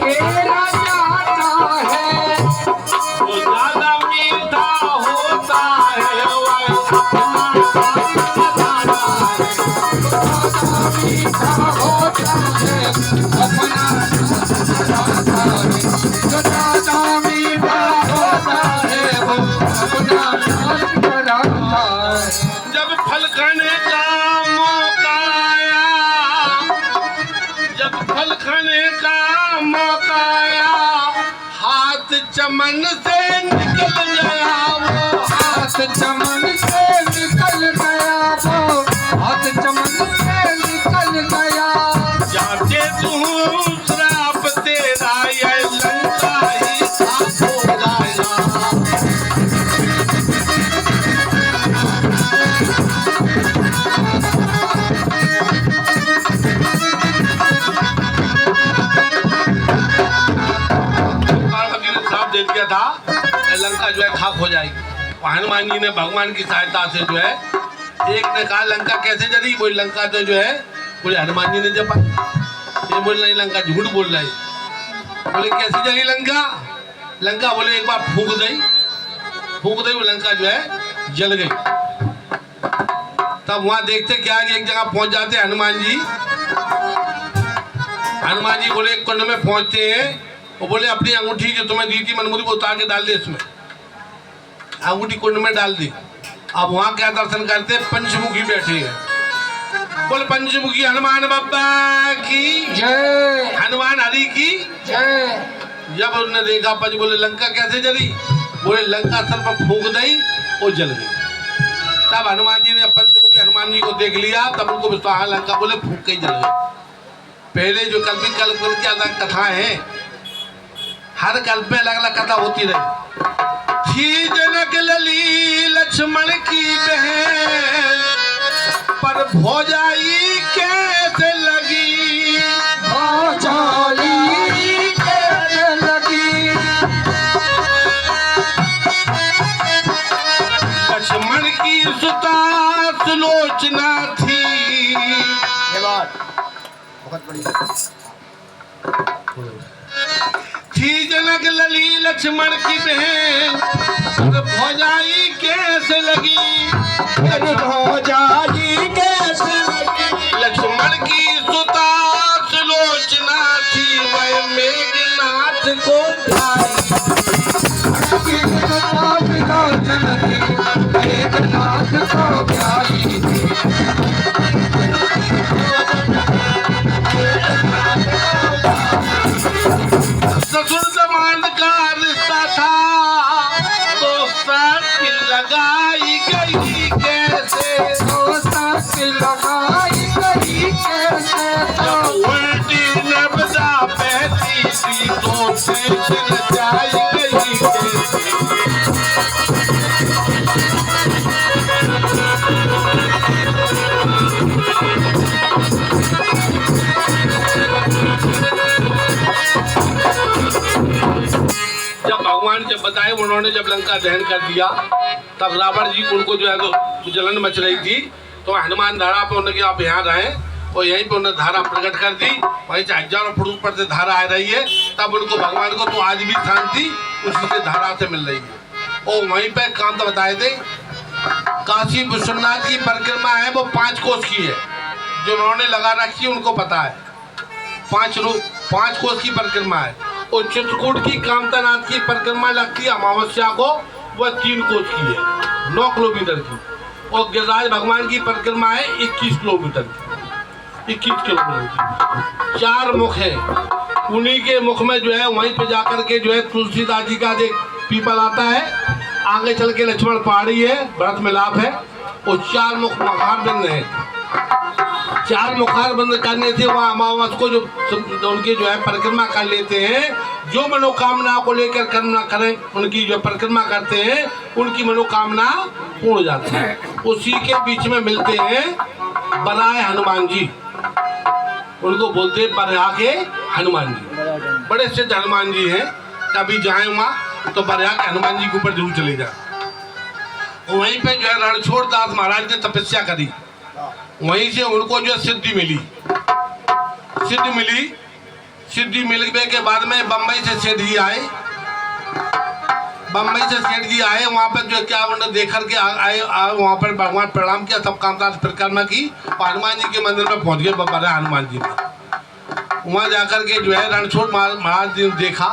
पेरा जाता है, तो ज्यादा मीठा होता है वह अपना साथ कराता है। मीठा होता है अपना नाच कराता है, तो ज्यादा मीठा होता है वो अपना खाने का मौका आया, जब फल खाने का मौका आया, हाथ चमन से निकल गया वो, हाथ चमन से निकल गया वो, हाथ चमन से निकल गया। जाते तू श्राप तेरा ये लंका ही साफ हो जाएगा। दे दिया था लंका जो है खाक हो जाएगी। हनुमान जी ने भगवान की सहायता से जो है, एक ने कहा लंका कैसे जली, बोले लंका तो जो है, बोले हनुमान जी ने जपा। ये बोल नहीं लंका झूठ बोल रहा है। बोले कैसे जली लंका? लंका बोले एक बार फूंक दई वो लंका जो है जल गई। तब वहां देखते क्या कि एक जगह पहुंच जाते हनुमान जी। हनुमान जी बोले एक कुंड में पहुंचते हैं, वो बोले अपनी अंगूठी जो तुम्हें दी थी मनमुरी को उतार के डाल दे इसमें। अंगूठी कुंड में डाल दी। अब वहां क्या दर्शन करते, पंचमुखी बैठे हैं। बोले पंचमुखी हनुमान बाबा की जय, हनुमान हरि की जय। जब उन्होंने देखा पंच, बोले लंका कैसे जली? बोले लंका सर पर फूंक दई वो जल गई। तब हनुमान जी ने पंचमुखी हनुमान जी को देख लिया, तब उनको विश्वास, लंका बोले फूंक के ही जल गई। पहले जो कल्पित की अलग कथाएं हैं, हर कल्प में अलग अलग कथा होती रही। थी जनक लली लक्ष्मण की बहन, पर भौजाई कैसे लगी, भौजाई कैसे लगी। लक्ष्मण की सुता सुलोचना थी। ये बात बहुत बड़ी। थी जनक लली लक्ष्मण की बहन, भौजाई कैसे लगी, भौजाई कैसे लगी, लक्ष्मण की सुता सुलोचना थी, वह मेघनाथ को मेघनाथ को प्यारी थी। ससुर जमान का रिश्ता था, तो साथ लगाई गई कैसे, तो साथ लगाई गई कैसे, जब उल्टी नब्जा बहती थी, तो से जाई गई कैसे। जब भगवान जब बताए, उन्होंने जब लंका दहन कर दिया, तब रावण जी उनको जो है तो जलन मच रही थी, तो हनुमान धारा पे उन्होंने आप यहाँ रहें, और यहीं पे उन्होंने धारा प्रकट कर दी। वहीं से हजारों फुट पर से धारा आ रही है, तब उनको भगवान को तो आज भी शांति उसी से धारा से मिल रही है। और वहीं पे काम तो बताए थे, काशी विश्वनाथ की परिक्रमा है वो 5 कोस की है, जो उन्होंने लगा रखी है उनको पता है। 5 कोस की परिक्रमा है। और चित्रकूट की कामतानाथ की परिक्रमा लगती है अमावस्या को, वह 3 कोस की है, 9 किलोमीटर की। और गिरिराज भगवान की परिक्रमा है 21 किलोमीटर की, 21 किलोमीटर की। 4 मुख है, उन्हीं के मुख में जो है वहीं पे जाकर के जो है तुलसीदास जी का एक पीपल आता है, आगे चल के लक्ष्मण पहाड़ी है, भरत मिलाप है, और 4 मुख मखार बंद है। 4 मुखार बंद करने से वहाँ अमावस को जो उनकी जो है परिक्रमा कर लेते हैं, जो मनोकामना को लेकर कर्म करें, उनकी जो परिक्रमा करते हैं, उनकी मनोकामना पूर्ण हो जाती है। उसी के बीच में मिलते हैं बराह हनुमान जी, उनको बोलते हैं बराह के हनुमान जी। बड़े सिद्ध हनुमान जी हैं, कभी जाए वहाँ तो बराह के हनुमान जी के ऊपर जरूर चले जाए। वहीं पे जो है रणछोड़ दास महाराज ने तपस्या करी, वहीं से उनको जो सिद्धि मिली। सिद्धि मिलने के बाद में बम्बई से सेठ जी आए, वहाँ पर जो क्या उन्होंने देख करके आए, वहाँ पर भगवान प्रणाम किया, सब कामकाज परिक्रमा की, हनुमान जी के मंदिर में पहुँच गए बड़ा हनुमान जी में। वहाँ जाकर के जो है रणछोड़ महाराज जी ने देखा,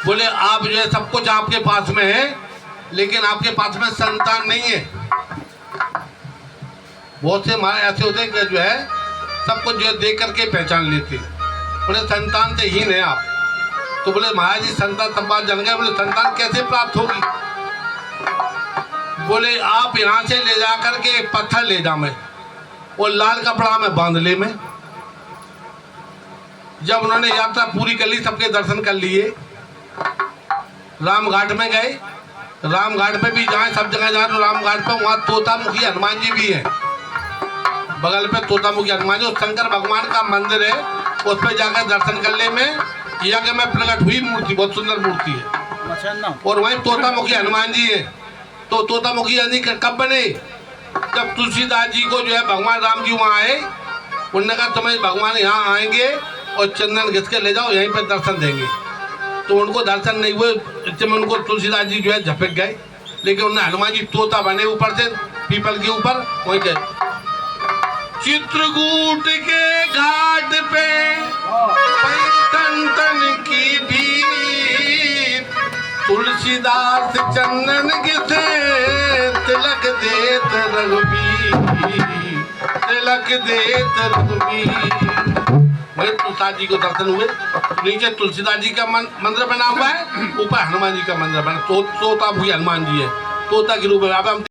बोले आप जो है सब कुछ आपके पास में है, लेकिन आपके पास में संतान नहीं है। बहुत से महाराज ऐसे होते हैं कि जो है सब कुछ जो है देख करके पहचान लेते हैं। बोले संतान से हीन है आप। तो बोले महाराज जी संतान सब बात जान गए। बोले संतान कैसे प्राप्त होगी? बोले आप यहाँ से ले जा करके एक पत्थर ले जा मैं, वो लाल कपड़ा में बांध ले मैं। जब उन्होंने यात्रा पूरी कर ली, सबके दर्शन कर लिए, रामघाट में गए। रामघाट पे भी जाए, सब जगह जाए तो रामघाट पे वहाँ तोतामुखी हनुमान जी भी है, बगल पे तोतामुखी हनुमान जी। और शंकर भगवान का मंदिर है, उस पर जाकर दर्शन कर ले में यज्ञ में प्रकट हुई मूर्ति, बहुत सुंदर मूर्ति है। और वहीं तोतामुखी हनुमान जी है। तो तोतामुखी यानी कब बने? जब तुलसीदास जी को जो है भगवान राम जी वहाँ आए, उन्होंने कहा तुम्हें भगवान यहाँ आएंगे और चंदन घिस के ले जाओ, यहीं पर दर्शन देंगे। तो उनको दर्शन नहीं हुए, इतने उनको तुलसीदास जी जो है झपक गए। लेकिन उन्होंने हनुमान जी तोता बने ऊपर से पीपल के ऊपर, वहीं गए। चित्रकूट के घाट पे तन की भीड़, तुलसीदास चंदन घिसे तिलक देत रघुबीर, तिलक देत रघुबीर। वही तुलसीदास जी को दर्शन हुए। नीचे तुलसीदास जी का मंदिर बना हुआ है, ऊपर हनुमान जी का मंदिर बना। तोता भी हनुमान जी है, तोता के रूप में। अब हम